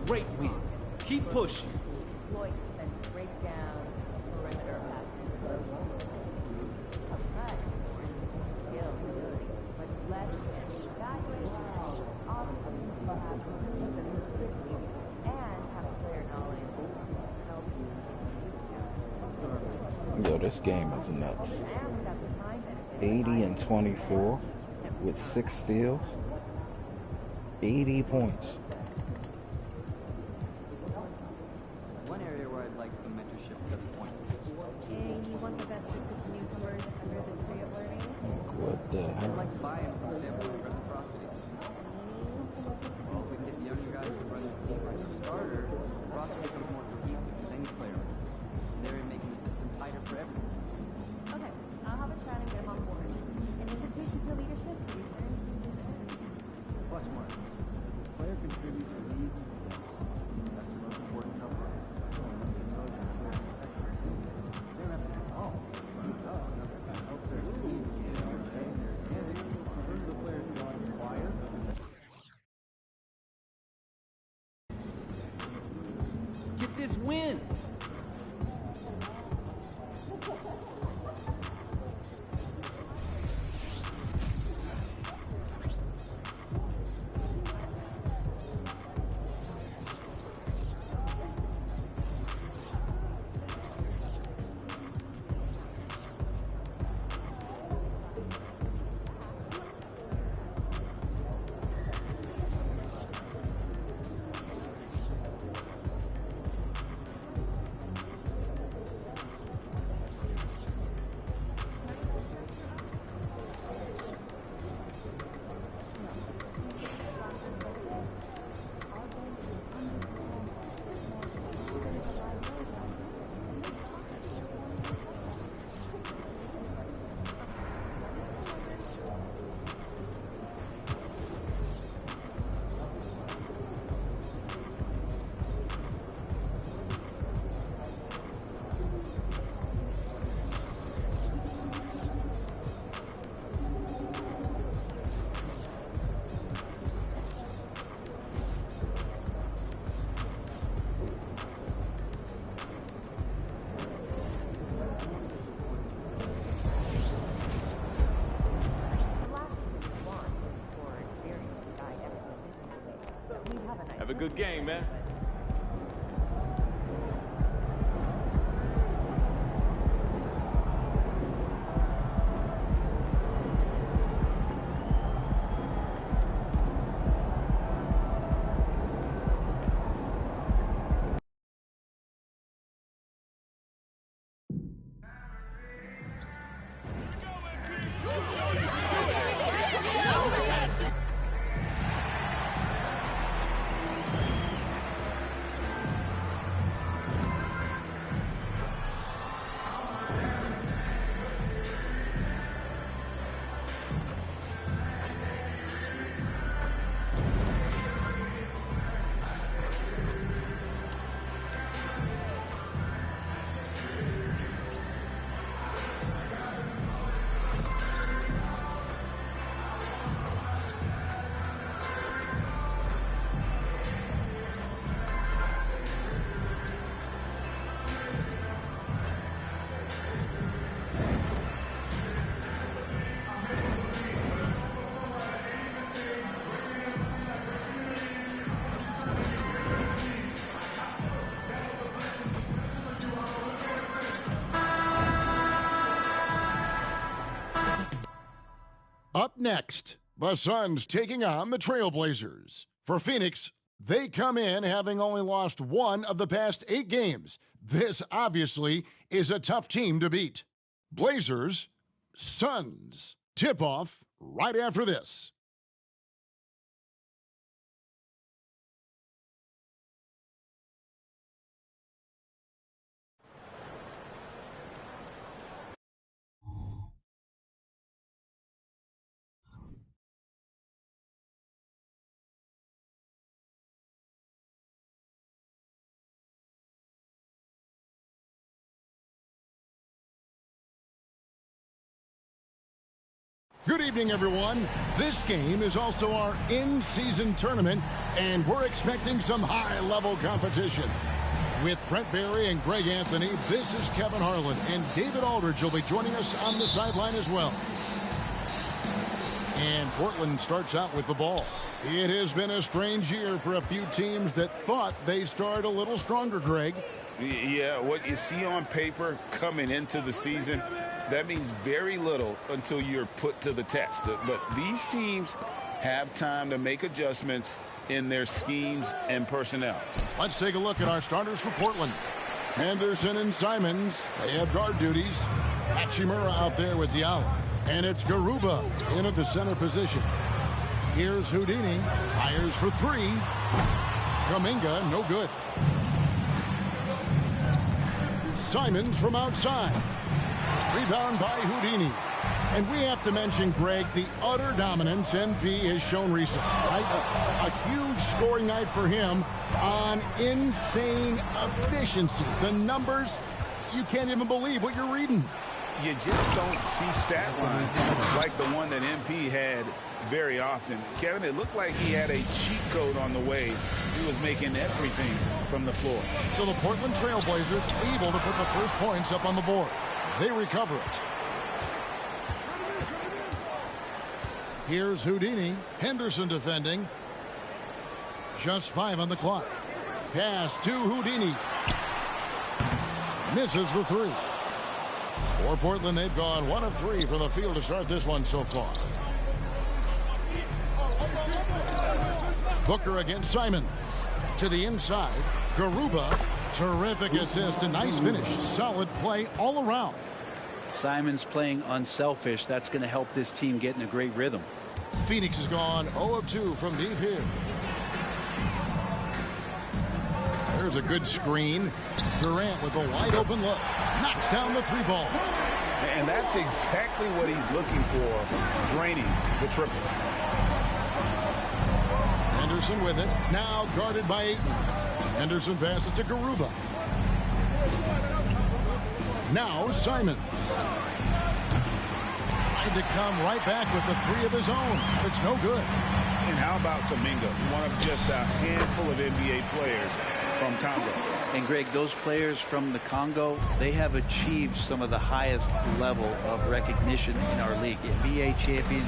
Great win. Keep pushing. Exploit and break down perimeter passes. Upright, skill, but less and have player knowledge. Yo, this game is nuts. 80 and 24 with 6 steals. 80 points. One area where I'd like some mentorship at this point. You want the best of newcomers under the tree of learning? What the I'd hell? like to buy in from the standpoint of reciprocity. Well, if we can get the younger guys to run the team like a starter, the roster becomes more cohesive with any player. And they're making the system tighter for everyone. Okay, I'll have a chat and get him on board. An invitation to leadership, Plus, Mark, the player contributes to leads. That's the most important number. They don't have to do it all. Help their team, you know, and the players who want to acquire. Get this win. Have a good game, man. Up next, the Suns taking on the Trailblazers. For Phoenix, they come in having only lost one of the past 8 games. This obviously is a tough team to beat. Blazers, Suns. Tip-off right after this. Good evening, everyone. This game is also our in-season tournament, and we're expecting some high-level competition. With Brent Barry and Greg Anthony, this is Kevin Harlan, and David Aldridge will be joining us on the sideline as well. And Portland starts out with the ball. It has been a strange year for a few teams that thought they started a little stronger, Greg. Yeah, what you see on paper coming into the season, that means very little until you're put to the test. But these teams have time to make adjustments in their schemes and personnel. Let's take a look at our starters for Portland. Henderson and Simons, they have guard duties. Hachimura out there with Diallo. And it's Garuba in at the center position. Here's Houdini, fires for 3. Kuminga, no good. Simons from outside. Rebound by Houdini. And we have to mention, Greg, the utter dominance MP has shown recently. Right? A huge scoring night for him on insane efficiency. The numbers, you can't even believe what you're reading. You just don't see stat lines like the one that MP had very often. Kevin, it looked like he had a cheat code on the way he was making everything from the floor. So the Portland Trailblazers able to put the first points up on the board. They recover it. Here's Houdini. Henderson defending. Just 5 on the clock. Pass to Houdini. Misses the 3. For Portland, they've gone 1 of 3 from the field to start this one so far. Booker against Simon. To the inside. Garuba. Terrific assist. A nice finish. Solid play all around. Simon's playing unselfish. That's going to help this team get in a great rhythm. Phoenix has gone 0 of 2 from deep here. There's a good screen. Durant with a wide open look. Knocks down the 3 ball. And that's exactly what he's looking for, draining the triple. Henderson with it. Now guarded by Ayton. Henderson passes to Garuba. Now Simon. Tried to come right back with the 3 of his own. It's no good. And how about Kuminga, one of just a handful of NBA players from Congo. And Greg, those players from the Congo, they have achieved some of the highest level of recognition in our league. NBA champion,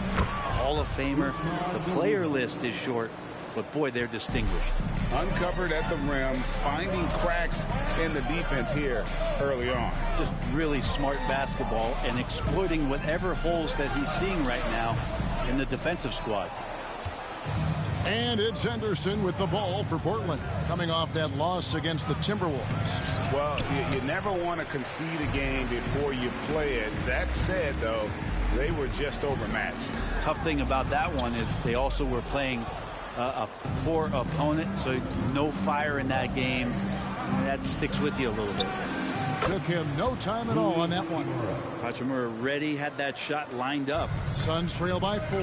Hall of Famer. The player list is short, but boy, they're distinguished. Uncovered at the rim, finding cracks in the defense here early on. Just really smart basketball and exploiting whatever holes that he's seeing right now in the defensive squad. And it's Henderson with the ball for Portland, coming off that loss against the Timberwolves. Well, you never want to concede a game before you play it. That said, though, they were just overmatched. Tough thing about that one is they also were playing a poor opponent, so no fire in that game. That sticks with you a little bit. Took him no time at all on that one. Hachimura ready, had that shot lined up. Suns trail by 4.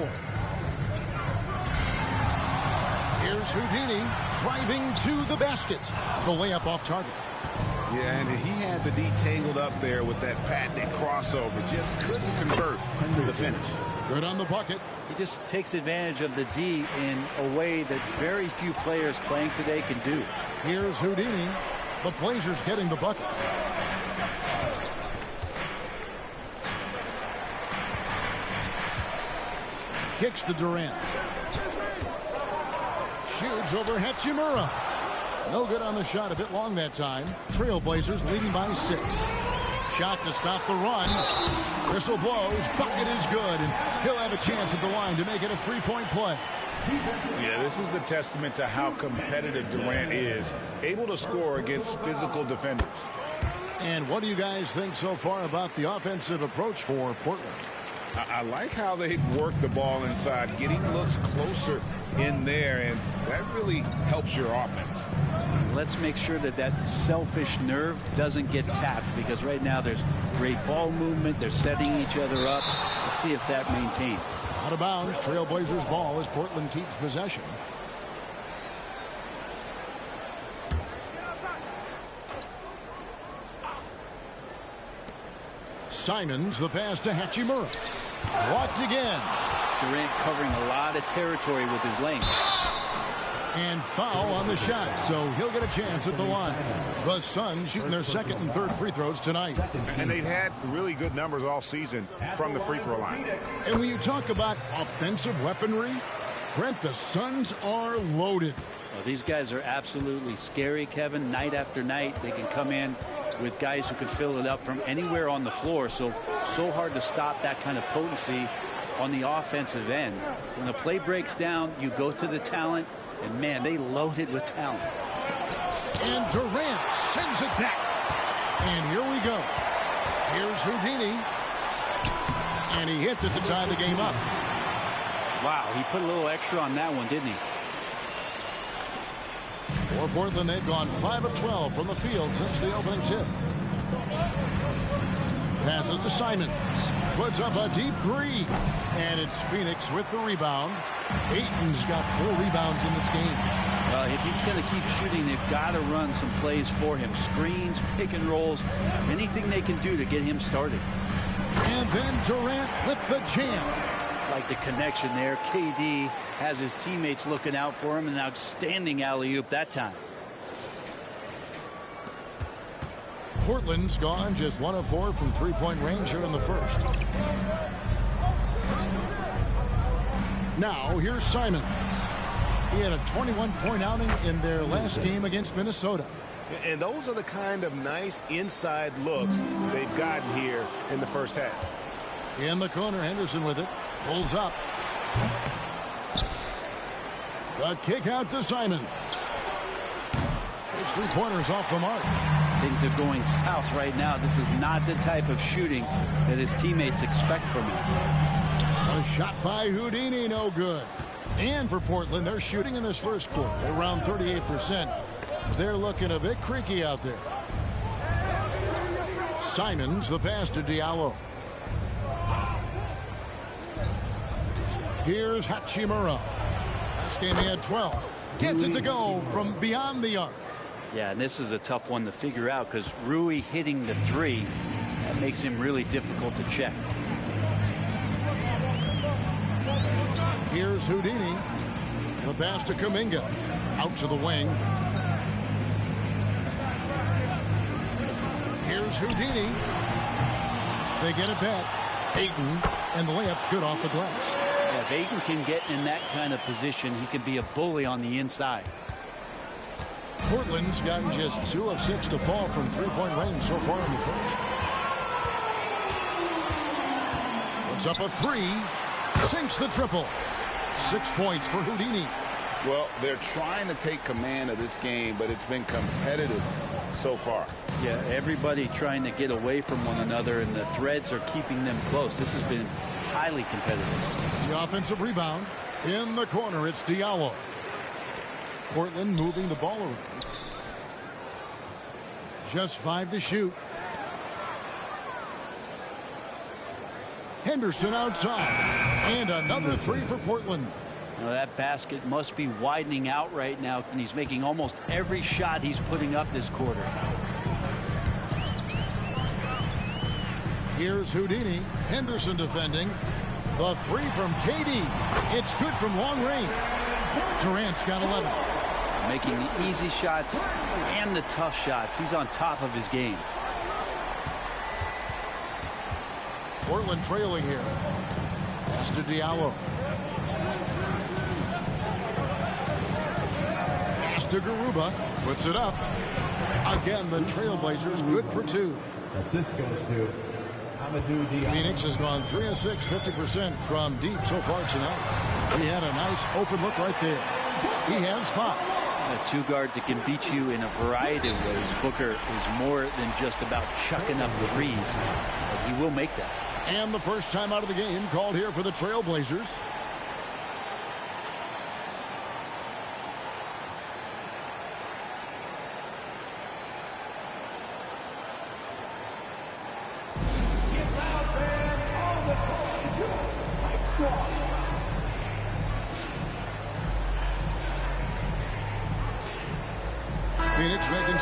Here's Houdini driving to the basket. The layup off target. Yeah, and he had the D tangled up there with that patented crossover. Just couldn't convert to the finish. Good on the bucket. He just takes advantage of the D in a way that very few players playing today can do. Here's Houdini. The Blazers getting the bucket. Kicks to Durant. Shoots over Hachimura. No good on the shot. A bit long that time. Trailblazers leading by 6. Shot to stop the run. Whistle blows. Bucket is good. And he'll have a chance at the line to make it a 3-point play. Yeah, this is a testament to how competitive Durant is. Able to score against physical defenders. And what do you guys think so far about the offensive approach for Portland? I like how they've worked the ball inside, getting looks closer in there, and that really helps your offense. Let's make sure that that selfish nerve doesn't get tapped, because right now there's great ball movement. They're setting each other up. Let's see if that maintains. Out of bounds, Trailblazers ball as Portland keeps possession. Simons, the pass to Hachimura. Blocked again. Durant covering a lot of territory with his length. And foul on the shot, so he'll get a chance at the line. The Suns shooting their second and third free throws tonight. And they've had really good numbers all season from the free throw line. And when you talk about offensive weaponry, Brent, the Suns are loaded. Well, these guys are absolutely scary, Kevin. Night after night, they can come in with guys who can fill it up from anywhere on the floor. So hard to stop that kind of potency on the offensive end. When the play breaks down, you go to the talent, and man, they loaded with talent. And Durant sends it back. And here we go. Here's Houdini. And he hits it to tie the game up. Wow, he put a little extra on that one, didn't he? For Portland, they've gone 5 of 12 from the field since the opening tip. Passes to Simons. Puts up a deep 3. And it's Phoenix with the rebound. Ayton's got 4 rebounds in this game. If he's going to keep shooting, they've got to run some plays for him. Screens, pick and rolls, anything they can do to get him started. And then Durant with the jam. Like the connection there. KD has his teammates looking out for him. An outstanding alley-oop that time. Portland's gone just 1 of 4 from 3-point range here in the first. Now here's Simons. He had a 21-point outing in their last game against Minnesota. And those are the kind of nice inside looks they've gotten here in the first half. In the corner, Henderson with it. Pulls up. The kick out to Simons. His 3-pointers off the mark. Things are going south right now. This is not the type of shooting that his teammates expect from him. A shot by Houdini, no good. And for Portland, they're shooting in this first quarter around 38%. They're looking a bit creaky out there. Simons, the pass to Diallo. Here's Hachimura. Last game he had 12. Gets it to go from beyond the arc. Yeah, and this is a tough one to figure out because Rui hitting the 3, that makes him really difficult to check. Here's Houdini. The pass to Kuminga. Out to the wing. Here's Houdini. They get it back. Ayton, and the layup's good off the glass. Yeah, if If Ayton can get in that kind of position, he can be a bully on the inside. Portland's gotten just 2 of 6 to fall from three-point range so far in the first. Puts up a 3, sinks the triple. 6 points for Houdini. Well, they're trying to take command of this game, but it's been competitive so far. Yeah, everybody trying to get away from one another, and the threads are keeping them close. This has been highly competitive. The offensive rebound in the corner. It's Diallo. Portland moving the ball around. Just 5 to shoot. Henderson outside. And another 3 for Portland. Now that basket must be widening out right now, and he's making almost every shot he's putting up this quarter. Here's Houdini. Henderson defending. The 3 from KD. It's good from long range. Durant's got 11. Making the easy shots and the tough shots. He's on top of his game. Portland trailing here. Pass to Diallo. Pass to Garuba. Puts it up. Again, the Trailblazers good for 2. Assist goes to Amadou Diallo. Phoenix has gone 3 of 6, 50% from deep so far tonight. He had a nice open look right there. He has 5. A 2-guard that can beat you in a variety of ways. Booker is more than just about chucking up threes, but he will make that. And the first time out of the game called here for the Trailblazers. Phoenix making...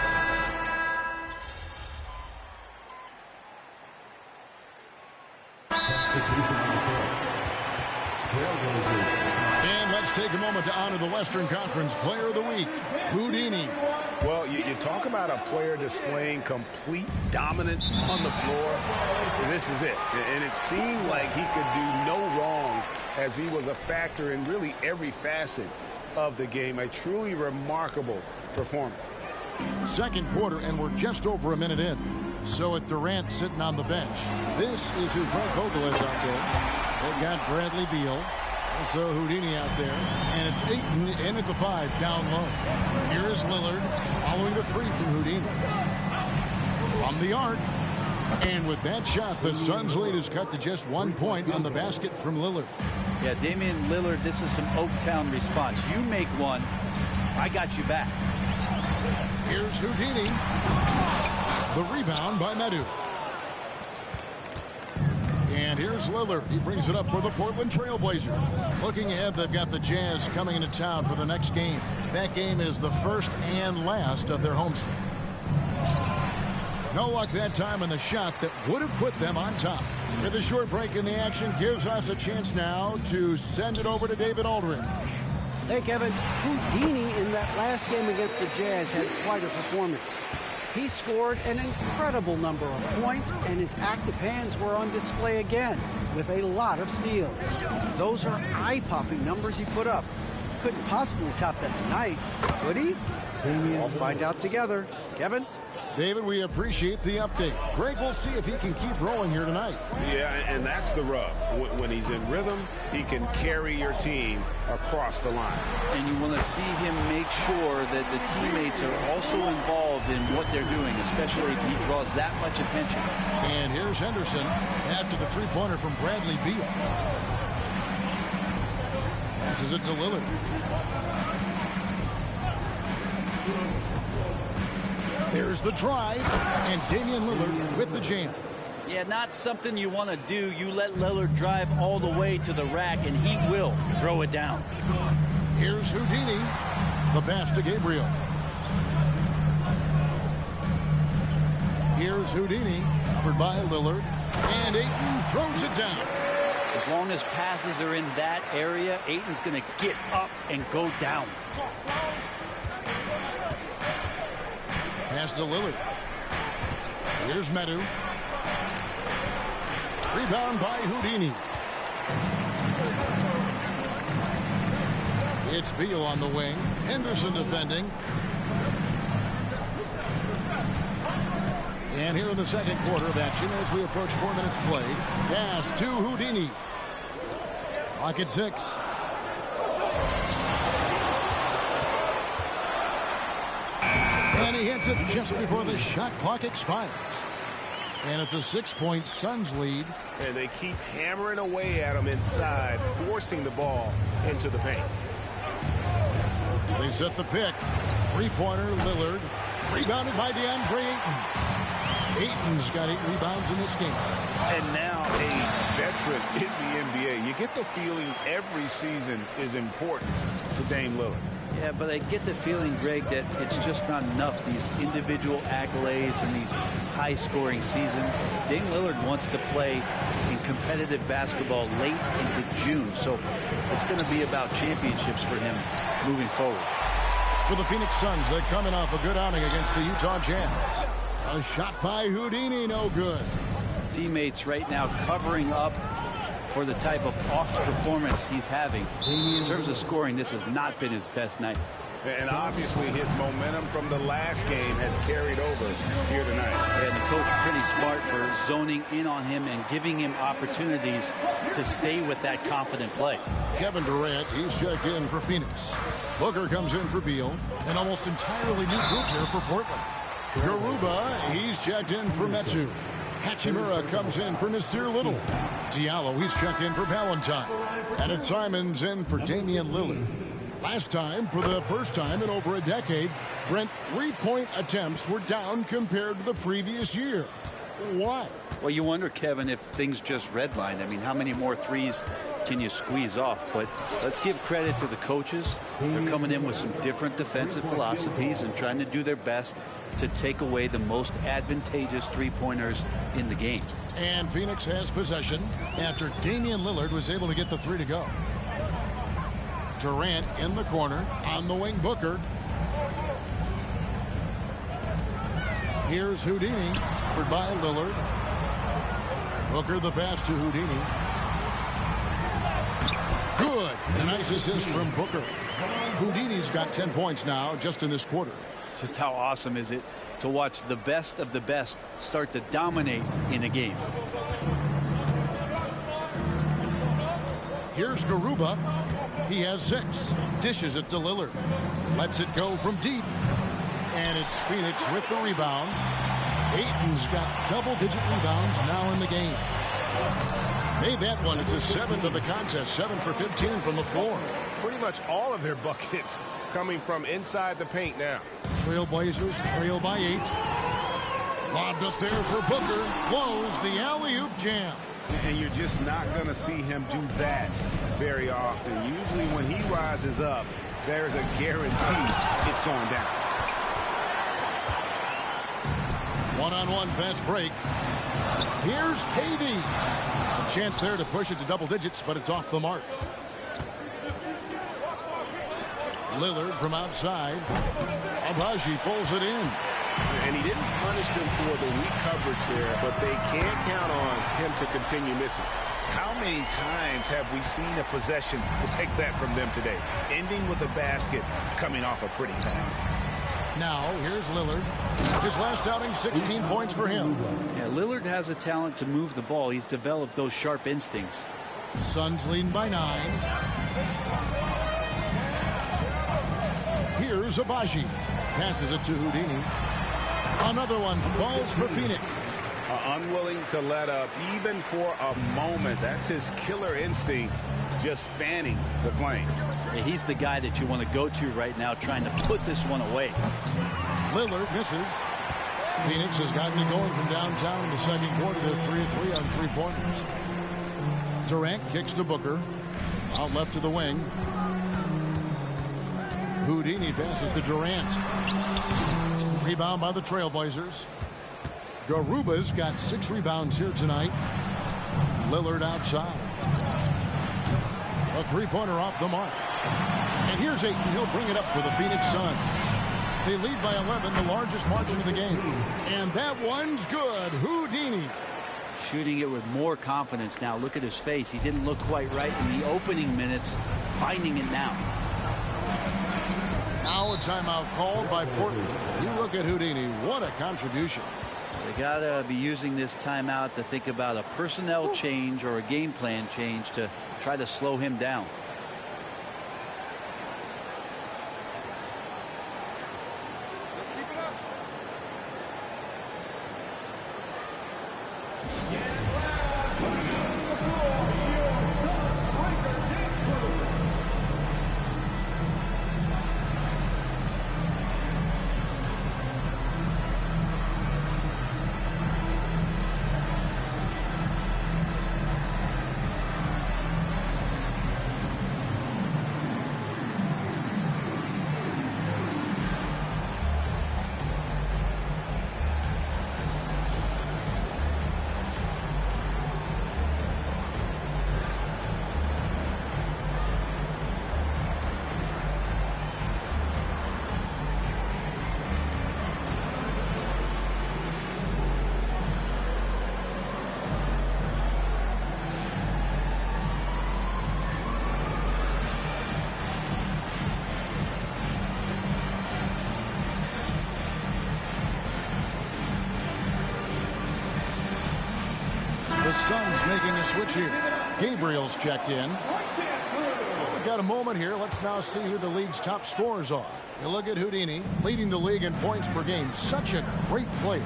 And let's take a moment to honor the Western Conference Player of the Week, Houdini. Well, you talk about a player displaying complete dominance on the floor. This is it. And it seemed like he could do no wrong as he was a factor in really every facet of the game. A truly remarkable performance. Second quarter, and we're just over a minute in. So with Durant sitting on the bench, this is who Frank Vogel is out there. They've got Bradley Beal, also Houdini out there, and it's Ayton in at the 5, down low. Here is Lillard, following the 3 from Houdini. From the arc, and with that shot, the Suns' lead is cut to just 1 point on the basket from Lillard. Yeah, Damian Lillard, this is some Oaktown response. You make one, I got you back. Here's Houdini. The rebound by Medu. And here's Lillard. He brings it up for the Portland Trailblazers. Looking ahead, they've got the Jazz coming into town for the next game. That game is the first and last of their homestand. No luck that time on the shot that would have put them on top. With a short break in the action, gives us a chance now to send it over to David Aldridge. Hey, Kevin, Houdini in that last game against the Jazz had quite a performance. He scored an incredible number of points, and his active hands were on display again with a lot of steals. Those are eye-popping numbers he put up. Couldn't possibly top that tonight, could he? We'll find out together. Kevin? David, we appreciate the update. Greg, we'll see if he can keep rolling here tonight. Yeah, and that's the rub. When he's in rhythm, he can carry your team across the line. And you want to see him make sure that the teammates are also involved in what they're doing, especially if he draws that much attention. And here's Henderson after the three-pointer from Bradley Beal. Passes it to Lillard. There's the drive, and Damian Lillard with the jam. Yeah, not something you want to do. You let Lillard drive all the way to the rack, and he will throw it down. Here's Houdini. The pass to Gabriel. Here's Houdini, covered by Lillard, and Ayton throws it down. As long as passes are in that area, Ayton's going to get up and go down. Pass to Lillard. Here's Medu. Rebound by Houdini. It's Beal on the wing. Henderson defending. And here in the second quarter of action as we approach 4 minutes played. Pass to Houdini. Clock at 6. And he hits it just before the shot clock expires. And it's a 6-point Suns lead. And they keep hammering away at him inside, forcing the ball into the paint. They set the pick. Three-pointer, Lillard. Rebounded by DeAndre Ayton. Ayton's got 8 rebounds in this game. And now a veteran in the NBA. You get the feeling every season is important to Dame Lillard. Yeah, but I get the feeling, Greg, that it's just not enough, these individual accolades and these high-scoring season. Dame Lillard wants to play in competitive basketball late into June, so it's going to be about championships for him moving forward. For the Phoenix Suns, they're coming off a good outing against the Utah Jazz. A shot by Houdini, no good. Teammates right now covering up for the type of off performance he's having. In terms of scoring, this has not been his best night. And obviously his momentum from the last game has carried over here tonight. And the coach pretty smart for zoning in on him and giving him opportunities to stay with that confident play. Kevin Durant, he's checked in for Phoenix. Booker comes in for Beal. An almost entirely new group here for Portland. Garuba, he's checked in for Metu. Hachimura comes in for Nasir Little. Diallo, he's checked in for Valentine. And it's Simons in for Damian Lillard. Last time, for the first time in over a decade, Brent three-point attempts were down compared to the previous year. Why? Well, you wonder, Kevin, if things just redlined. I mean, how many more threes can you squeeze off? But let's give credit to the coaches. They're coming in with some different defensive philosophies and trying to do their best to take away the most advantageous three-pointers in the game. And Phoenix has possession after Damian Lillard was able to get the three to go. Durant in the corner, on the wing Booker. Here's Houdini, covered by Lillard. Booker the pass to Houdini. Good. A nice assist from Booker. Houdini's got 10 points now just in this quarter. Just how awesome is it to watch the best of the best start to dominate in a game. Here's Garuba. He has 6. Dishes it to Lillard. Lets it go from deep. And it's Phoenix with the rebound. Ayton's got double-digit rebounds now in the game. Made that one. It's his 7th of the contest. 7 for 15 from the floor. Pretty much all of their buckets coming from inside the paint now. Trailblazers trail by 8. Lobbed up there for Booker. Blows the alley-oop jam. And you're just not going to see him do that very often. Usually when he rises up, there's a guarantee it's going down. One-on-one fast break. Here's KD. A chance there to push it to double digits, but it's off the mark. Lillard from outside. Abaji pulls it in. And he didn't punish them for the weak coverage there, but they can't count on him to continue missing. How many times have we seen a possession like that from them today? Ending with a basket, coming off a pretty pass. Now, here's Lillard. His last outing, 16 points for him. Yeah, Lillard has a talent to move the ball. He's developed those sharp instincts. Suns leading by 9. Here's Abaji. Passes it to Houdini. Another one falls for Phoenix. Unwilling to let up even for a moment. That's his killer instinct, just fanning the flame. Yeah, he's the guy that you want to go to right now, trying to put this one away. Lillard misses. Phoenix has gotten it going from downtown in the second quarter. They're 3-3 on three-pointers. Durant kicks to Booker. Out left to the wing. Houdini passes to Durant. Rebound by the Trailblazers. Garuba's got 6 rebounds here tonight. Lillard outside. A three-pointer off the mark. And here's Ayton. He'll bring it up for the Phoenix Suns. They lead by 11, the largest margin of the game. And that one's good. Houdini. Shooting it with more confidence now. Look at his face. He didn't look quite right in the opening minutes. Finding it now. Now a timeout called by Portland. You look at Houdini. What a contribution. They got to be using this timeout to think about a personnel change or a game plan change to try to slow him down. The Suns making a switch here. Gabriel's checked in. We've got a moment here. Let's now see who the league's top scorers are. You look at Houdini, leading the league in points per game. Such a great player.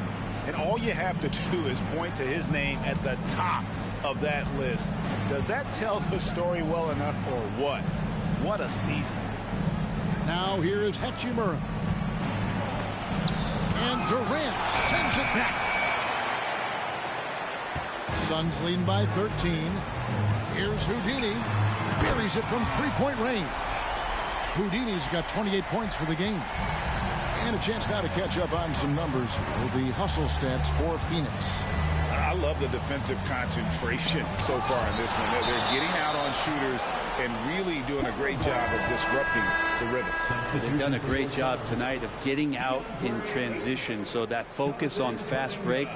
And all you have to do is point to his name at the top of that list. Does that tell the story well enough or what? What a season. Now here is Hachimura. And Durant sends it back. Suns leading by 13. Here's Houdini. Buries it from three-point range. Houdini's got 28 points for the game. And a chance now to catch up on some numbers here. The hustle stats for Phoenix. I love the defensive concentration so far in this one. They're getting out on shooters and really doing a great job of disrupting the rhythm. They've done a great job tonight of getting out in transition. So that focus on fast break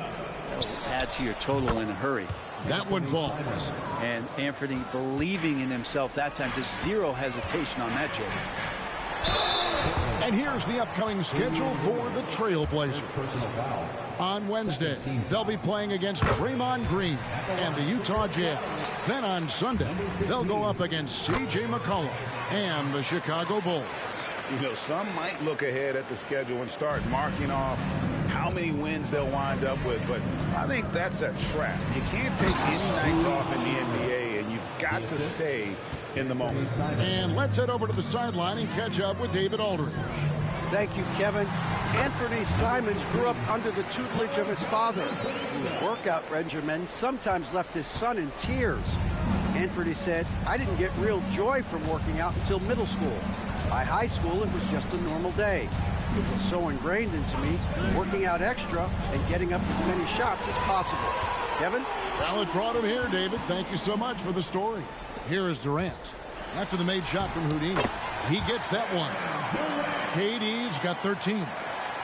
add to your total in a hurry. That one falls. And Anthony believing in himself that time, just zero hesitation on that, Jay. And here's the upcoming schedule for the Trailblazers. On Wednesday, they'll be playing against Draymond Green and the Utah Jazz. Then on Sunday, they'll go up against C.J. McCollum and the Chicago Bulls. You know, some might look ahead at the schedule and start marking off how many wins they'll wind up with, but I think that's a trap. You can't take any nights off in the NBA, and you've got to stay in the moment. And let's head over to the sideline and catch up with David Aldridge. Thank you, Kevin. Anthony Simons grew up under the tutelage of his father, whose workout regimen sometimes left his son in tears. Anthony said, "I didn't get real joy from working out until middle school. By high school, it was just a normal day. It was so ingrained into me, working out extra and getting up as many shots as possible." Kevin? Well, it brought him here, David. Thank you so much for the story. Here is Durant. After the made shot from Houdini, he gets that one. KD's got 13.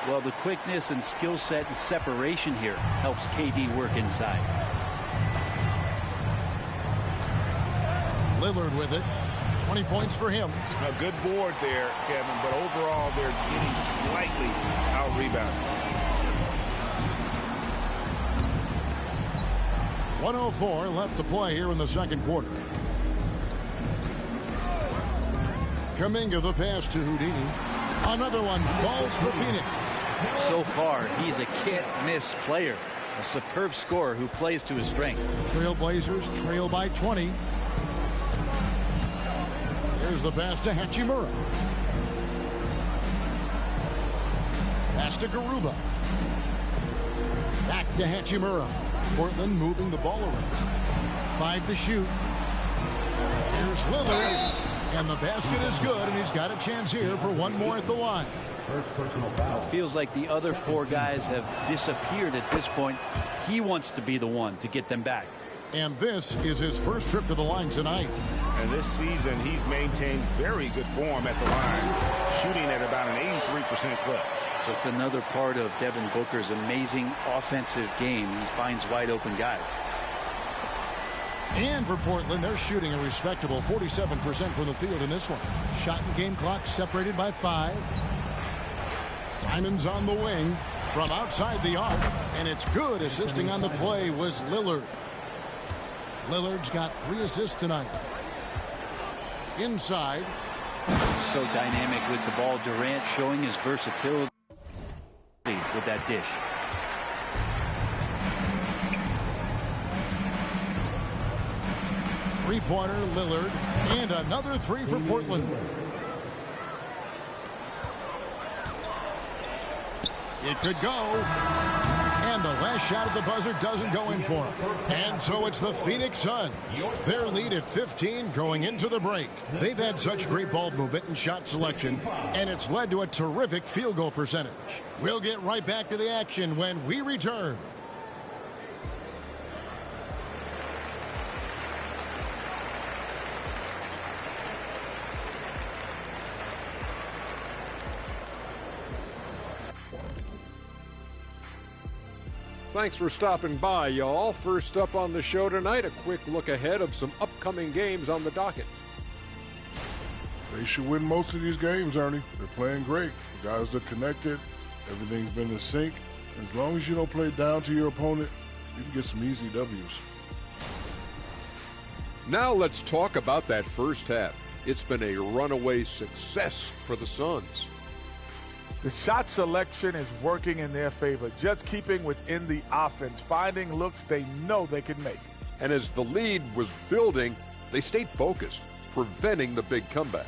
Well, the quickness and skill set and separation here helps KD work inside. Lillard with it. 20 points for him. A good board there, Kevin, but overall they're getting slightly out-rebounded. 1:04 left to play here in the second quarter. Kuminga the pass to Houdini. Another one falls for Phoenix. So far, he's a can't-miss player. A superb scorer who plays to his strength. Trailblazers trail by 20. Here's the pass to Hachimura. Pass to Garuba. Back to Hachimura. Portland moving the ball around. 5 to shoot. Here's Lillard. And the basket is good, and he's got a chance here for one more at the line. First personal foul. It feels like the other four guys have disappeared at this point. He wants to be the one to get them back. And this is his first trip to the line tonight. And this season, he's maintained very good form at the line, shooting at about an 83% clip. Just another part of Devin Booker's amazing offensive game. He finds wide open guys. And for Portland, they're shooting a respectable 47% from the field in this one. Shot and game clock separated by 5. Simons on the wing from outside the arc, and it's good. Assisting on the play was Lillard. Lillard's got 3 assists tonight. Inside. So dynamic with the ball. Durant showing his versatility with that dish. Three-pointer, Lillard, and another 3 for Portland. It could go. And the last shot at the buzzer doesn't go in for him. And so it's the Phoenix Suns. Their lead at 15 going into the break. They've had such great ball movement and shot selection, and it's led to a terrific field goal percentage. We'll get right back to the action when we return. Thanks for stopping by, y'all. First up on the show tonight, a quick look ahead of some upcoming games on the docket. They should win most of these games, Ernie. They're playing great. The guys are connected. Everything's been in sync. As long as you don't play down to your opponent, you can get some easy W's. Now let's talk about that first half. It's been a runaway success for the Suns. The shot selection is working in their favor, just keeping within the offense, finding looks they know they can make. And as the lead was building, they stayed focused, preventing the big comeback.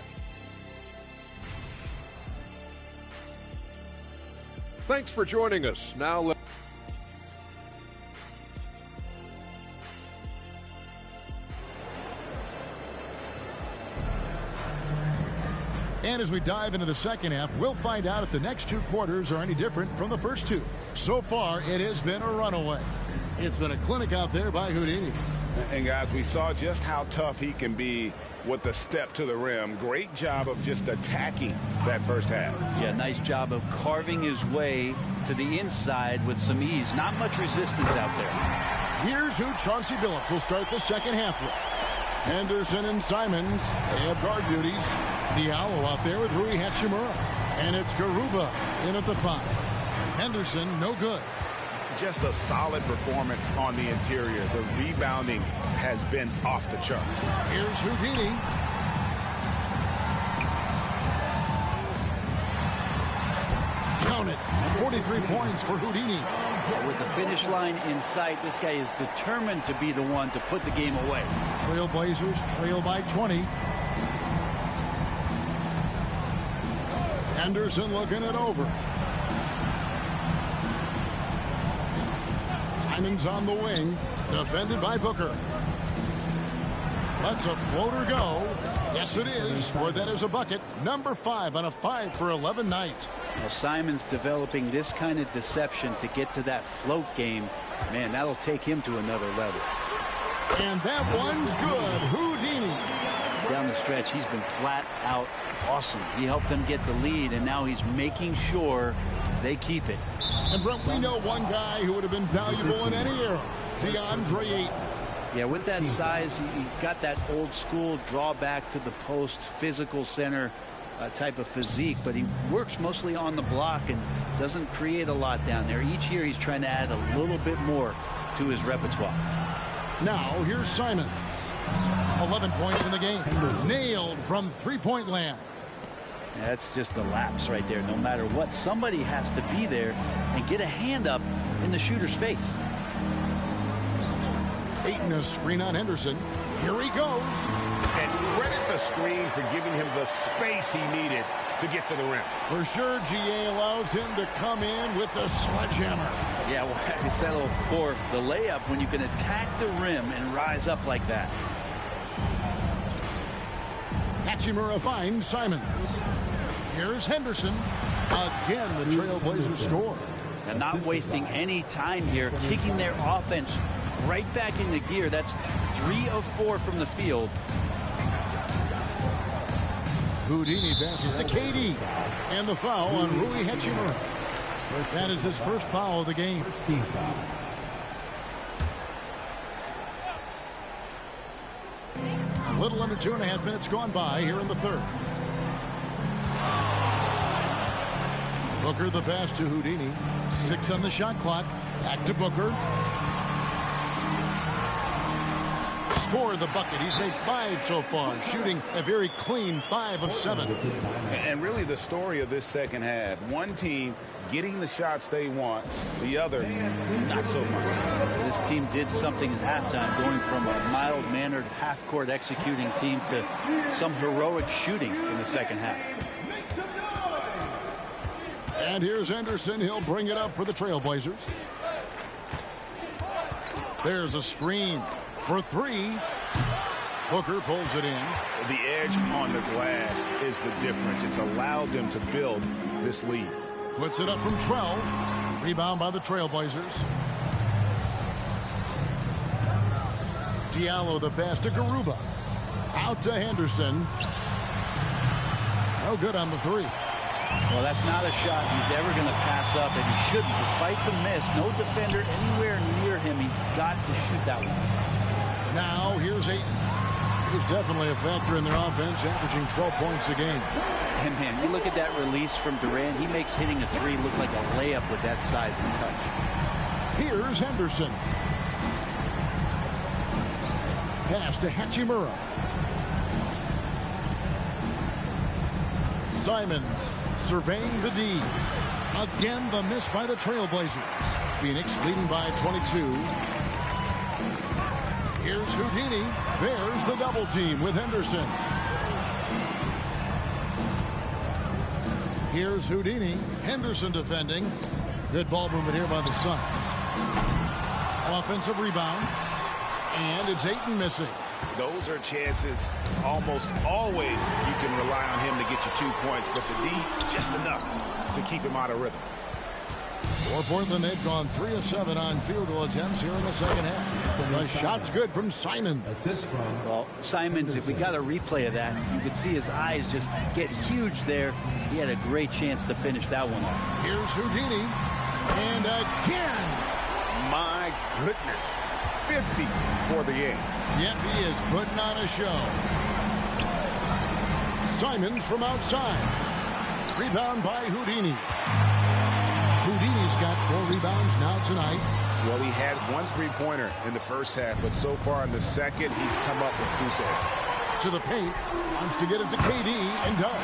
Thanks for joining us. Now And as we dive into the second half, we'll find out if the next 2 quarters are any different from the first 2. So far, it has been a runaway. It's been a clinic out there by Houdini. And guys, we saw just how tough he can be with the step to the rim. Great job of just attacking that first half. Yeah, nice job of carving his way to the inside with some ease. Not much resistance out there. Here's who Chauncey Billups will start the second half with. Henderson and Simons, they have guard duties. Diallo out there with Rui Hachimura. And it's Garuba in at the 5. Henderson, no good. Just a solid performance on the interior. The rebounding has been off the charts. Here's Houdini. Count it. 43 points for Houdini. With the finish line in sight, this guy is determined to be the one to put the game away. Trailblazers trail by 20. Henderson looking it over. Simons on the wing, defended by Booker. Lets a floater go. Yes, it is. For that is a bucket. Number 5 on a 5 for 11 night. Well, Simons developing this kind of deception to get to that float game. Man, that'll take him to another level. And that one's good. Houdini. Down the stretch, he's been flat out awesome. He helped them get the lead, and now he's making sure they keep it. And Brent, we know one guy who would have been valuable in any era, DeAndre Ayton. Yeah, with that size, he got that old school draw back to the post, physical center type of physique, but he works mostly on the block and doesn't create a lot down there. Each year he's trying to add a little bit more to his repertoire. Now here's Simons. 11 points in the game. Nailed from three-point land. That's just a lapse right there. No matter what, somebody has to be there and get a hand up in the shooter's face. Ayton a screen on Henderson. Here he goes. And credit the screen for giving him the space he needed to get to the rim. For sure, GA allows him to come in with the sledgehammer. Yeah, well, it's that old core, the layup, when you can attack the rim and rise up like that. Hachimura finds Simons. Here's Henderson. Again, the Trailblazers score. And not wasting any time here, kicking their offense right back into gear. That's 3 of 4 from the field. Houdini passes to KD. And the foul on Rui Hachimura. That is his first foul of the game. Little under 2.5 minutes gone by here in the third. Booker the pass to Houdini. 6 on the shot clock. Back to Booker. Score the bucket. He's made 5 so far, shooting a very clean 5 of 7. And really the story of this second half, one team getting the shots they want, the other not so much. This team did something at halftime, going from a mild-mannered half-court executing team to some heroic shooting in the second half. And here's Henderson. He'll bring it up for the Trailblazers. There's a screen for 3. Booker pulls it in. The edge on the glass is the difference. It's allowed them to build this lead. Puts it up from 12. Rebound by the Trailblazers. Diallo the pass to Garuba. Out to Henderson. No good on the 3. Well, that's not a shot he's ever going to pass up, and he shouldn't. Despite the miss, no defender anywhere near him. He's got to shoot that one. Now here's Ayton. He's definitely a factor in their offense, averaging 12 points a game. And man, you look at that release from Durant. He makes hitting a 3 look like a layup with that size and touch. Here's Henderson. Pass to Hachimura. Simons surveying the D. Again, the miss by the Trailblazers. Phoenix leading by 22. Here's Houdini. There's the double team with Henderson. Here's Houdini. Henderson defending. Good ball movement here by the Suns. Offensive rebound. And it's Ayton missing. Those are chances almost always you can rely on him to get you 2 points, but the D, just enough to keep him out of rhythm. For Portland, they've gone 3 of 7 on field goal attempts here in the second half. The shot's good from Simon. Well, Simons, if we got a replay of that, you could see his eyes just get huge there. He had a great chance to finish that one off. Here's Houdini. And again. My goodness. 50 for the game. Yep, he is putting on a show. Simons from outside. Rebound by Houdini. Houdini's got 4 rebounds now tonight. Well, he had 1 3-pointer in the first half, but so far in the second, he's come up with goose eggs. To the paint. Wants to get it to KD and does.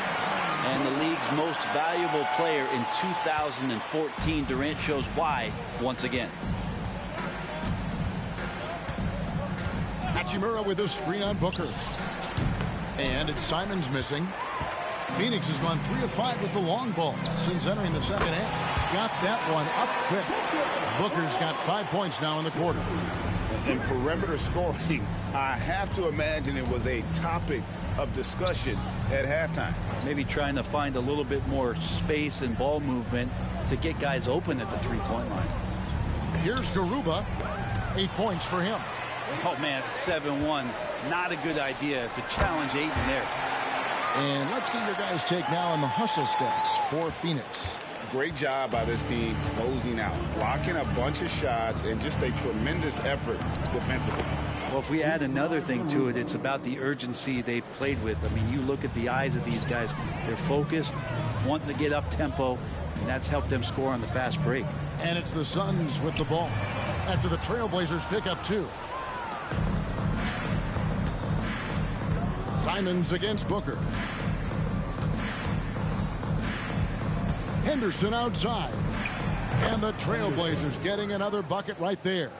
And the league's most valuable player in 2014, Durant shows why once again. Hachimura with a screen on Booker. And it's Simons missing. Phoenix has gone 3 of 5 with the long ball since entering the second half. Got that one up quick. Booker's got 5 points now in the quarter. In perimeter scoring, I have to imagine it was a topic of discussion at halftime. Maybe trying to find a little bit more space and ball movement to get guys open at the 3-point line. Here's Garuba. 8 points for him. Oh, man, it's 7-1. Not a good idea to challenge Ayton there. And let's get your guys' take now on the hustle stats for Phoenix. Great job by this team closing out, blocking a bunch of shots, and just a tremendous effort defensively. Well, if we add another thing to it, it's about the urgency they've played with. I mean, you look at the eyes of these guys. They're focused, wanting to get up tempo, and that's helped them score on the fast break. And it's the Suns with the ball after the Trailblazers pick up 2. Simons against Booker. Henderson outside. And the Trailblazers getting another bucket right there.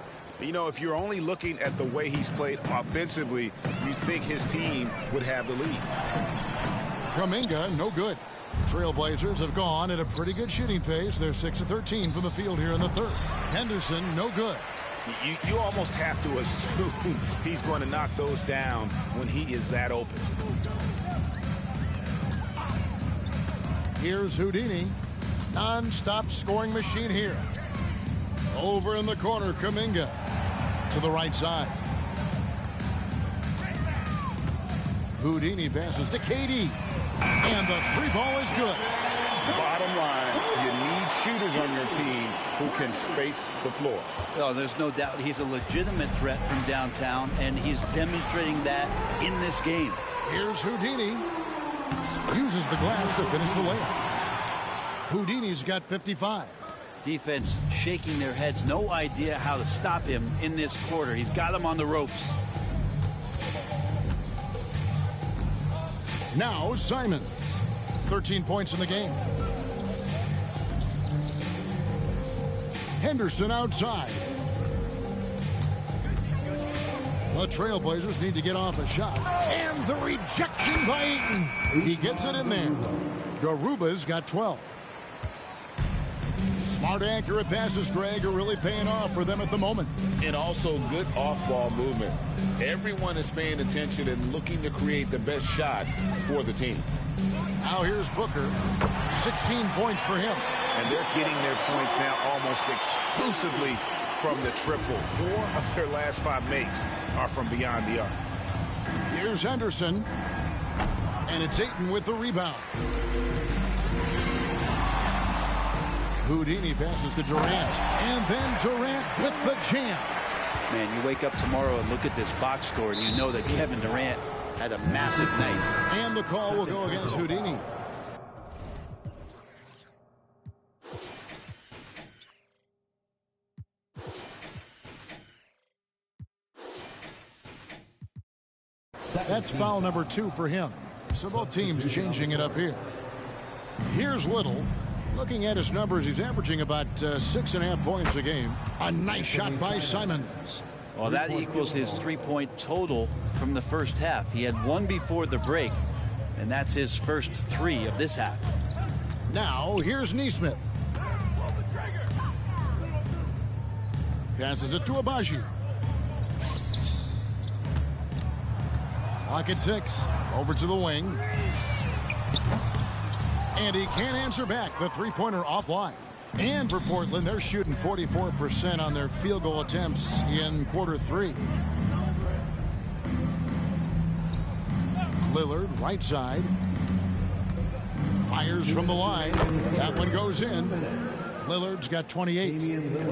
You know, if you're only looking at the way he's played offensively, you think his team would have the lead. Kuminga, no good. Trailblazers have gone at a pretty good shooting pace. They're 6 of 13 from the field here in the third. Henderson, no good. You almost have to assume he's going to knock those down when he is that open. Here's Houdini. Non-stop scoring machine here. Over in the corner, Kuminga. To the right side. Houdini passes to KD. And the 3 ball is good. Bottom line, you need shooters on your team who can space the floor. Oh, there's no doubt he's a legitimate threat from downtown, and he's demonstrating that in this game. Here's Houdini. Uses the glass to finish the layup. Houdini's got 55. Defense shaking their heads. No idea how to stop him in this quarter. He's got him on the ropes. Now Simon. 13 points in the game. Henderson outside. The Trailblazers need to get off a shot. And the rejection by Ayton. He gets it in there. Garuba's got 12. Smart, accurate passes, Greg, are really paying off for them at the moment. And also good off-ball movement. Everyone is paying attention and looking to create the best shot for the team. Now here's Booker. 16 points for him. And they're getting their points now almost exclusively from the triple. 4 of their last 5 makes are from beyond the arc. Here's Henderson. And it's Ayton with the rebound. Houdini passes to Durant. And then Durant with the jam. Man, you wake up tomorrow and look at this box score, and you know that Kevin Durant had a massive night. And the call will go against Houdini. That's foul number 2 for him. So both teams changing it up here. Here's Little. Looking at his numbers, he's averaging about 6.5 points a game. A nice shot by Simons. Well, that equals his 3-point total from the first half. He had 1 before the break, and that's his first 3 of this half. Now, here's Nesmith. Passes it to Abaji. Clock at 6. Over to the wing. And he can't answer back. The three-pointer offline. And for Portland, they're shooting 44% on their field goal attempts in quarter 3. Lillard, right side. Fires from the line. That one goes in. Lillard's got 28.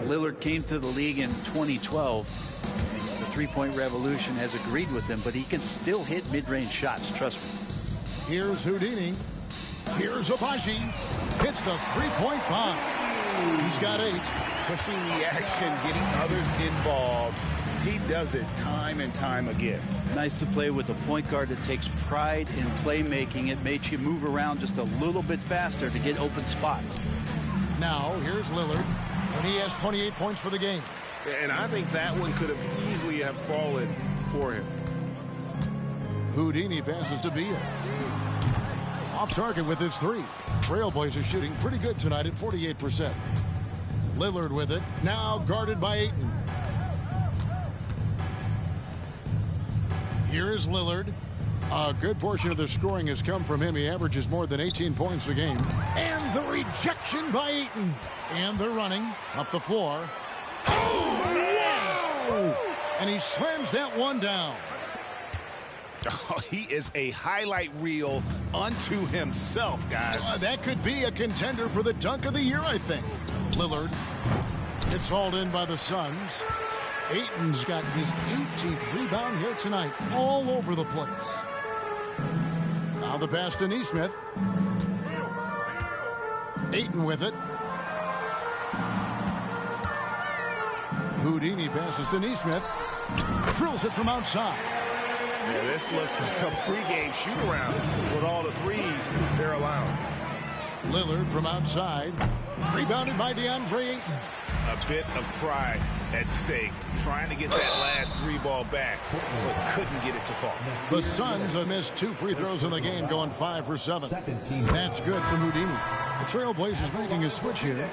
Lillard came to the league in 2012. The three-point revolution has agreed with him, but he can still hit mid-range shots, trust me. Here's Houdini. Here's Abaji. Hits the three-point bomb. He's got 8. Pushing the action, getting others involved. He does it time and time again. Nice to play with a point guard that takes pride in playmaking. It makes you move around just a little bit faster to get open spots. Now, here's Lillard, and he has 28 points for the game. And I think that one could have easily have fallen for him. Houdini passes to Beal. Off target with his 3. Trailblazers shooting pretty good tonight at 48%. Lillard with it. Now guarded by Ayton. Here is Lillard. A good portion of the scoring has come from him. He averages more than 18 points a game. And the rejection by Ayton. And they're running up the floor. Oh, wow! And he slams that one down. Oh, he is a highlight reel unto himself, guys. That could be a contender for the dunk of the year, I think. Lillard gets hauled in by the Suns. Ayton's got his 18th rebound here tonight, all over the place. Now the pass to Nesmith. Ayton with it. Houdini passes to Nesmith. Drills it from outside. Yeah, this looks like a pregame shoot-around with all the threes they're allowing. Lillard from outside. Rebounded by DeAndre Ayton. A bit of pride at stake, trying to get that last 3 ball back, but couldn't get it to fall. The Suns have missed 2 free throws in the game, going 5 for 7. That's good from Houdini. The Trailblazers making a switch here.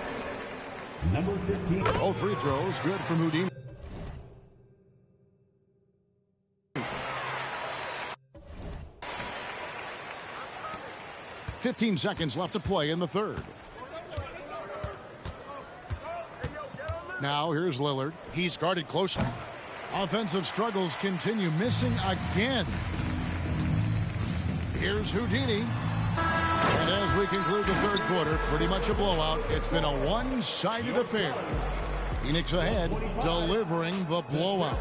Number 15. Both free throws, good from Houdini. "15 seconds left to play in the third. Now here's Lillard. He's guarded closely. Offensive struggles continue, missing again. Here's Houdini. And as we conclude the third quarter, pretty much a blowout. It's been a one-sided affair. Phoenix ahead, delivering the blowout.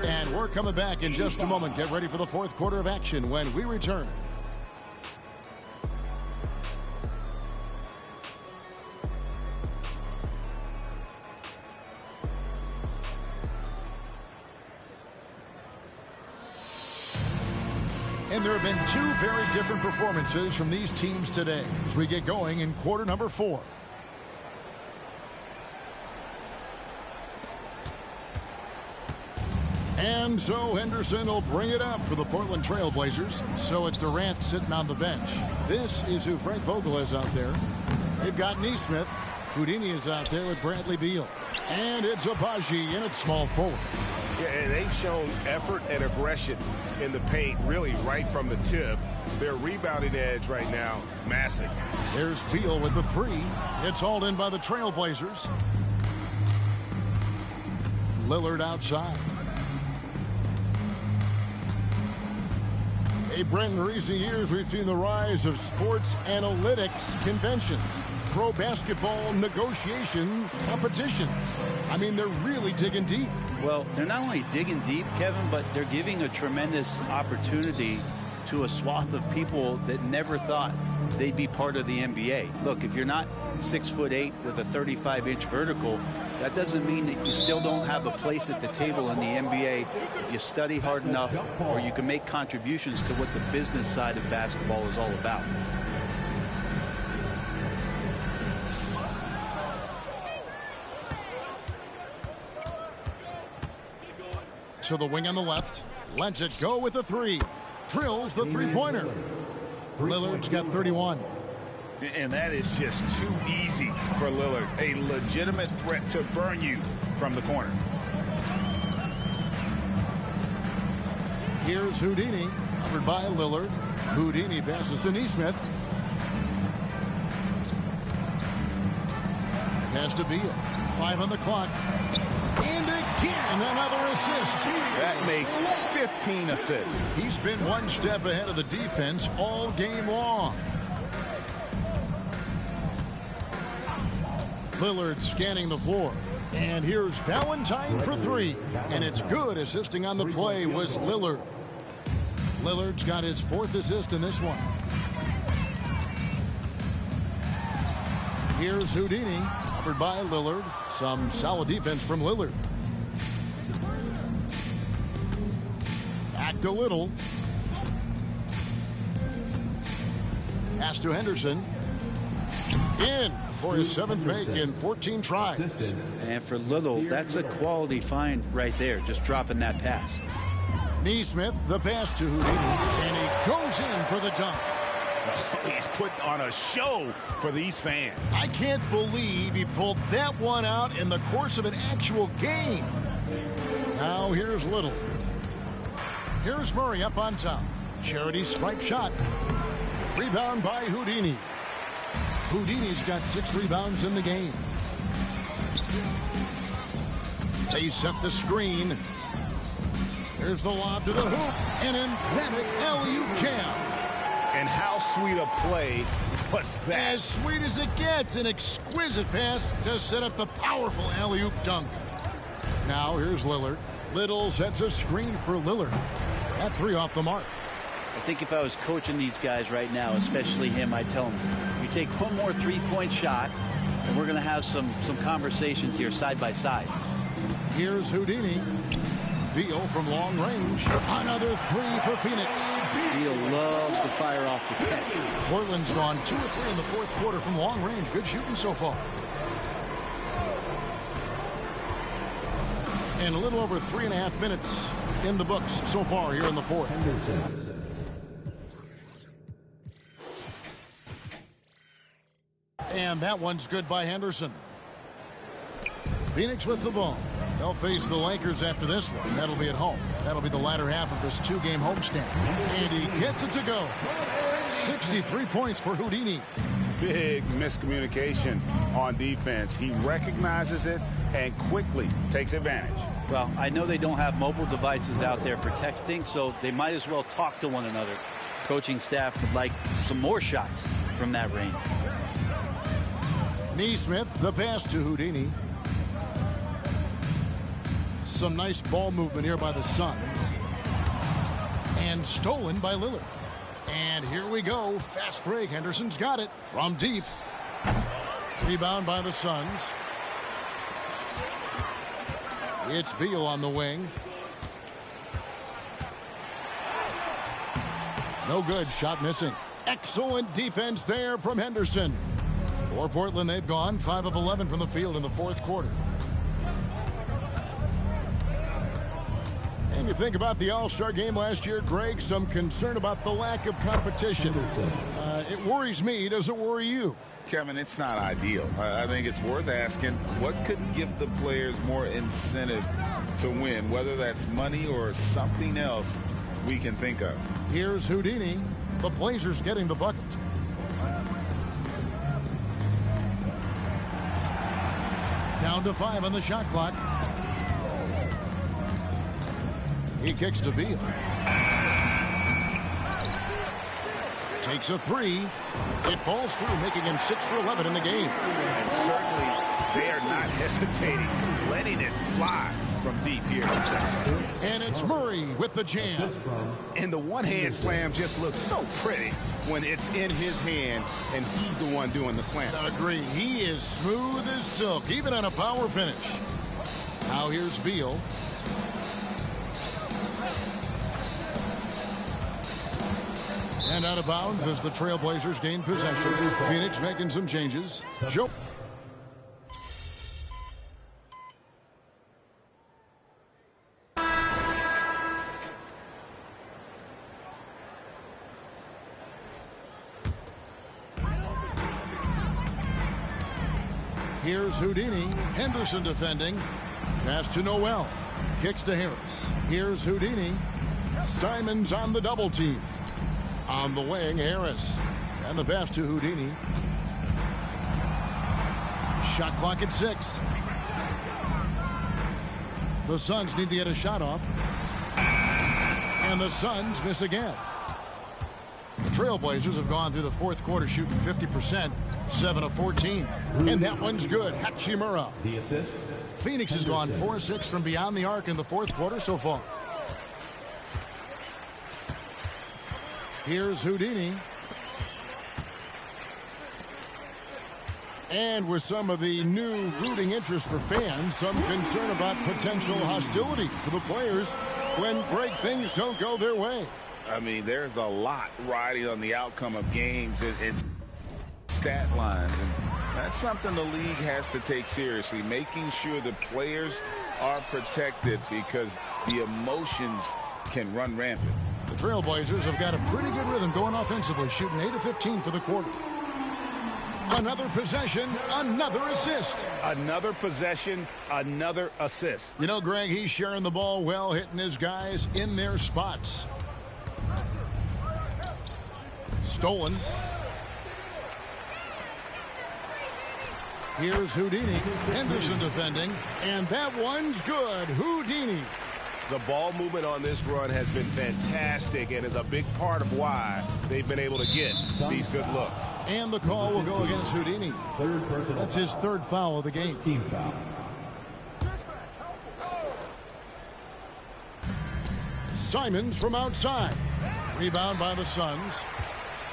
And we're coming back in just a moment. Get ready for the fourth quarter of action when we return. And there have been two very different performances from these teams today as we get going in quarter number 4. And so Henderson will bring it up for the Portland Trail Blazers. So it's Durant sitting on the bench. This is who Frank Vogel is out there. They've got Nesmith. Houdini is out there with Bradley Beal. And it's Agbaji in at small forward. Yeah, and they've shown effort and aggression in the paint, really right from the tip. Their rebounding edge right now, massive. There's Beal with the 3. It's hauled in by the Trail Blazers. Lillard outside. Hey, Brent, in recent years, we've seen the rise of sports analytics conventions, pro basketball negotiation competitions. I mean, they're really digging deep. Well, they're not only digging deep, Kevin, but they're giving a tremendous opportunity to a swath of people that never thought they'd be part of the NBA. Look, if you're not 6'8" with a 35-inch vertical, that doesn't mean that you still don't have a place at the table in the NBA if you study hard enough, or you can make contributions to what the business side of basketball is all about. To the wing on the left. Lets it go with the 3. Drills the three-pointer. Lillard's got 31. And that is just too easy for Lillard. A legitimate threat to burn you from the corner. Here's Houdini, covered by Lillard. Houdini passes to Nesmith. Pass to Beal. 5 on the clock. And again, another assist. That makes 15 assists. He's been one step ahead of the defense all game long. Lillard scanning the floor. And here's Valentine for 3. And it's good. Assisting on the play was Lillard. Lillard's got his 4th assist in this one. Here's Houdini, covered by Lillard. Some solid defense from Lillard. Back to Little. Pass to Henderson. In for his 7th make in 14 tries. And for Little, that's a quality find right there, just dropping that pass. Nesmith, the pass to Houdini, and he goes in for the dunk. He's put on a show for these fans. I can't believe he pulled that one out in the course of an actual game. Now here's Little. Here's Murray up on top. Charity stripe shot. Rebound by Houdini. Houdini's got 6 rebounds in the game. They set the screen. There's the lob to the hoop. An emphatic alley-oop jam. And how sweet a play was that? As sweet as it gets. An exquisite pass to set up the powerful alley-oop dunk. Now here's Lillard. Little sets a screen for Lillard. That 3 off the mark. I think if I was coaching these guys right now, especially him, I'd tell him, you take one more 3-point shot, and we're going to have some conversations here side by side. Here's Houdini. Beal from long range. Another 3 for Phoenix. Beal loves to fire off the catch. Portland's gone 2 of 3 in the 4th quarter from long range. Good shooting so far. And a little over 3.5 minutes in the books so far here in the 4th. And that one's good by Henderson. Phoenix with the ball. They'll face the Lakers after this one. That'll be at home. That'll be the latter half of this 2-game homestand. And he gets it to go. 63 points for Houdini. Big miscommunication on defense. He recognizes it and quickly takes advantage. Well, I know they don't have mobile devices out there for texting, so they might as well talk to one another. Coaching staff would like some more shots from that range. Neesmith, the pass to Houdini. Some nice ball movement here by the Suns. And stolen by Lillard. And here we go. Fast break. Henderson's got it from deep. Rebound by the Suns. It's Beal on the wing. No good. Shot missing. Excellent defense there from Henderson. For Portland, they've gone 5 of 11 from the field in the fourth quarter. And you think about the All-Star game last year, Greg, some concern about the lack of competition. It worries me. Does it worry you? Kevin, it's not ideal. I think it's worth asking what could give the players more incentive to win, whether that's money or something else we can think of. Here's Houdini. The Blazers getting the bucket. Down to 5 on the shot clock. He kicks to Beal. Takes a 3. It falls through, making him 6 for 11 in the game. And certainly they are not hesitating, letting it fly from deep here. And it's Murray with the jam. And the one-hand slam just looks so pretty when it's in his hand and he's the one doing the slam. Agree. He is smooth as silk, even on a power finish. Now here's Beal. And out of bounds as the Trailblazers gain possession. Phoenix making some changes. Joe. Here's Houdini. Henderson defending. Pass to Noel. Kicks to Harris. Here's Houdini. Simons on the double team. On the wing, Harris. And the pass to Houdini. Shot clock at 6. The Suns need to get a shot off. And the Suns miss again. The Trailblazers have gone through the fourth quarter shooting 50%, 7 of 14. And that one's good. Hachimura. The assist. Phoenix has gone 4-6 from beyond the arc in the fourth quarter so far. Here's Houdini. And with some of the new rooting interest for fans, some concern about potential hostility for the players when great things don't go their way. I mean, there's a lot riding on the outcome of games and stat lines. And that's something the league has to take seriously, making sure the players are protected because the emotions can run rampant. The Trailblazers have got a pretty good rhythm going offensively, shooting 8 of 15 for the quarter. Another possession, another assist. Another possession, another assist. You know, Greg, he's sharing the ball well, hitting his guys in their spots. Stolen. Here's Houdini. Henderson defending. And that one's good. Houdini. The ball movement on this run has been fantastic and is a big part of why they've been able to get these good looks. And the call will go against Houdini. That's his third foul of the game. Team foul. Simons from outside. Rebound by the Suns.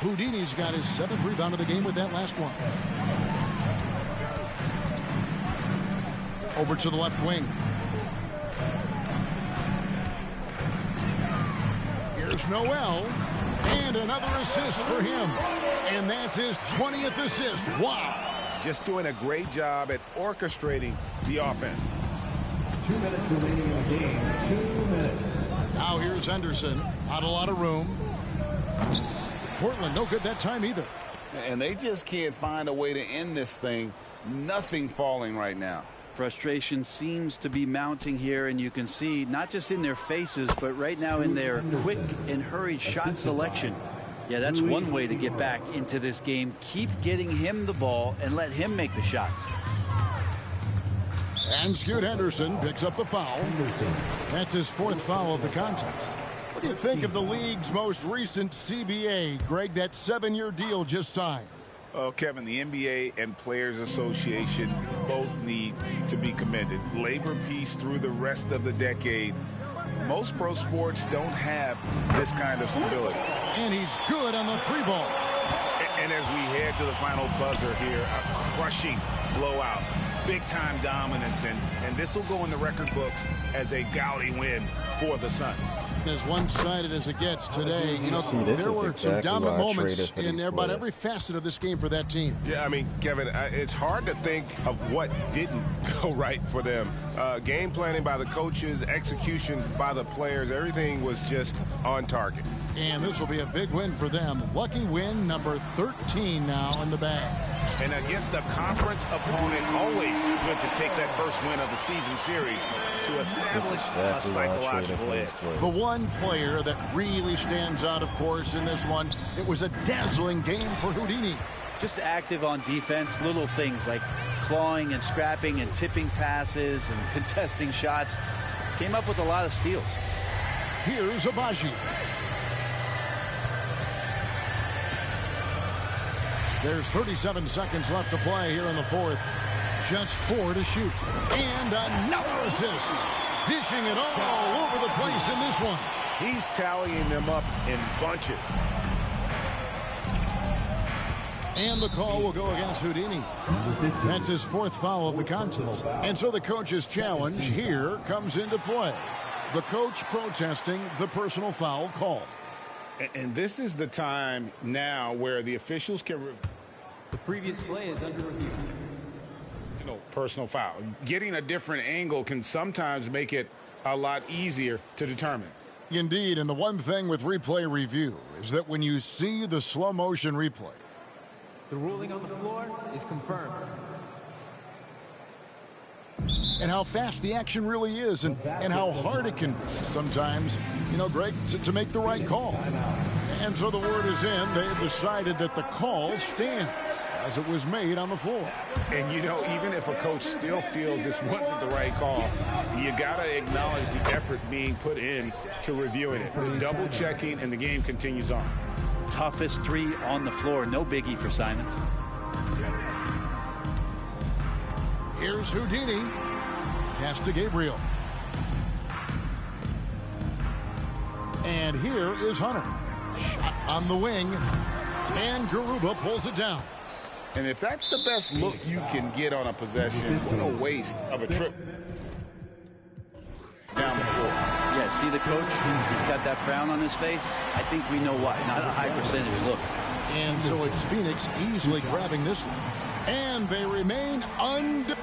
Houdini's got his 7th rebound of the game with that last one. Over to the left wing. Here's Noel. And another assist for him. And that's his 20th assist. Wow. Just doing a great job at orchestrating the offense. 2 minutes remaining in the game. 2 minutes. Now here's Henderson. Not a lot of room. Portland no good that time either. And they just can't find a way to end this thing. Nothing falling right now. Frustration seems to be mounting here, and you can see not just in their faces, but right now in their quick and hurried shot selection. Yeah, that's one way to get back into this game. Keep getting him the ball and let him make the shots. And Scoot Henderson picks up the foul. That's his 4th foul of the contest. What do you think of the league's most recent CBA, Greg, that 7-year deal just signed? Well, Kevin, the NBA and Players Association both need to be commended. Labor peace through the rest of the decade. Most pro sports don't have this kind of stability. And he's good on the three ball. And as we head to the final buzzer here, a crushing blowout, big-time dominance, and this will go in the record books as a gaudy win for the Suns. As one-sided as it gets today, you know, there were some dominant moments in about every facet of this game for that team. Yeah, I mean, Kevin, it's hard to think of what didn't go right for them. Game planning by the coaches, execution by the players, everything was just on target. And this will be a big win for them. Lucky win number 13 now in the bag. And against a conference opponent, always good to take that first win of the season series to establish a psychological edge. The one player that really stands out, of course, in this one, it was a dazzling game for Houdini. Just active on defense, little things like clawing and scrapping and tipping passes and contesting shots. Came up with a lot of steals. Here's Agbaji. There's 37 seconds left to play here in the fourth. Just 4 to shoot. And another assist. Dishing it all over the place in this one. He's tallying them up in bunches. And the call will go against Houdini. That's his 4th foul of the contest. And so the coach's challenge here comes into play. The coach protesting the personal foul call. And this is the time now where the officials can... The previous play is under review. You know, personal foul. Getting a different angle can sometimes make it a lot easier to determine. Indeed, and the one thing with replay review is that when you see the slow motion replay, the ruling on the floor is confirmed. And how fast the action really is, and how hard it can be sometimes, you know, Greg, to make the right call. And so the word is in. They have decided that the call stands as it was made on the floor. And, you know, even if a coach still feels this wasn't the right call, you got to acknowledge the effort being put in to reviewing it. The double checking, and the game continues on. Toughest 3 on the floor. No biggie for Simons. Here's Houdini. Pass to Gabriel. And here is Hunter. Shot on the wing. And Garuba pulls it down. And if that's the best look you can get on a possession, what a waste of a trip down the floor. Yeah, see the coach? He's got that frown on his face. I think we know why. Not a high percentage look. And so it's Phoenix easily grabbing this one. And they remain undefeated.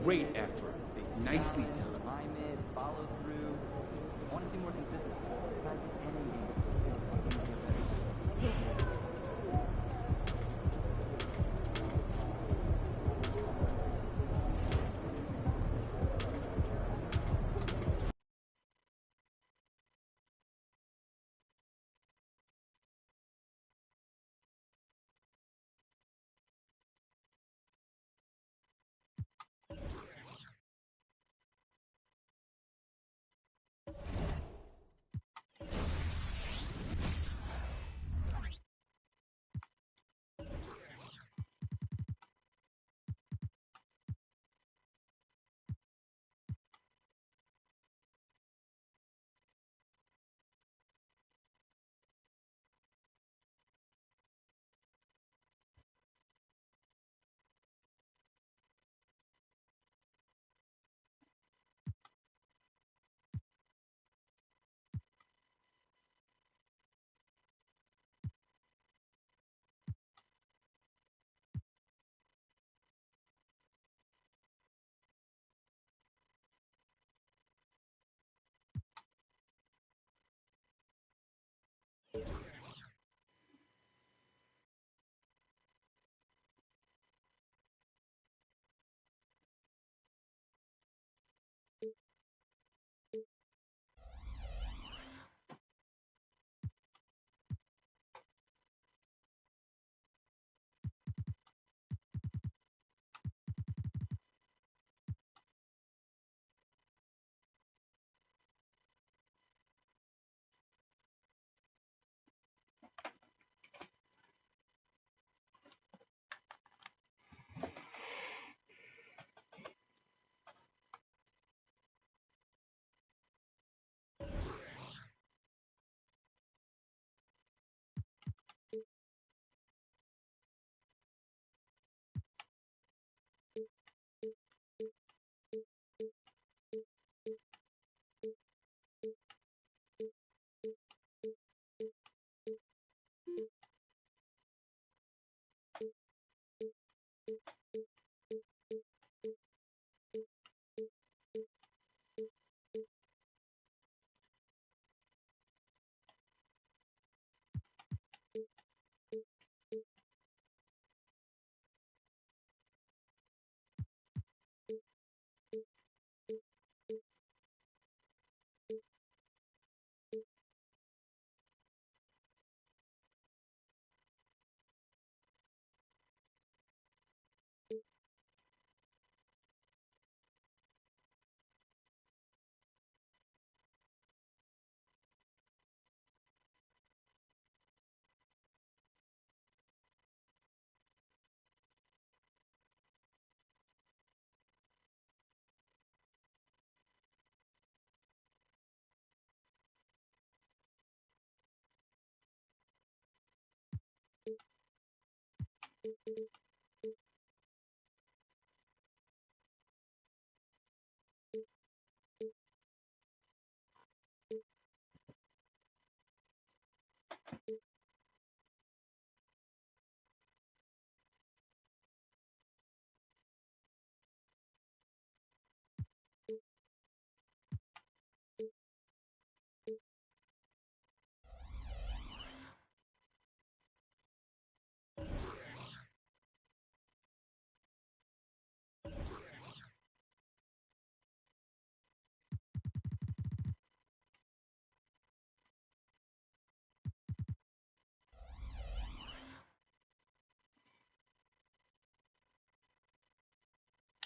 Great effort. Nicely done. High mid, follow through. I want to see more consistency.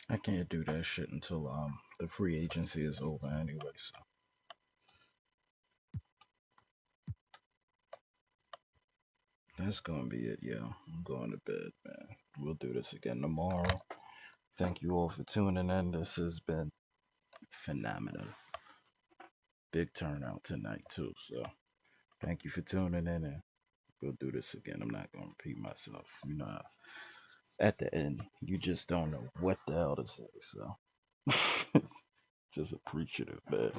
I can't do that shit until the free agency is over anyway, so that's gonna be it, yo. I'm going to bed, man. We'll do this again tomorrow. Thank you all for tuning in. This has been phenomenal. Big turnout tonight too, so thank you for tuning in, and we'll do this again. I'm not gonna repeat myself. You know, at the end, you just don't know what the hell to say, so just appreciative, man.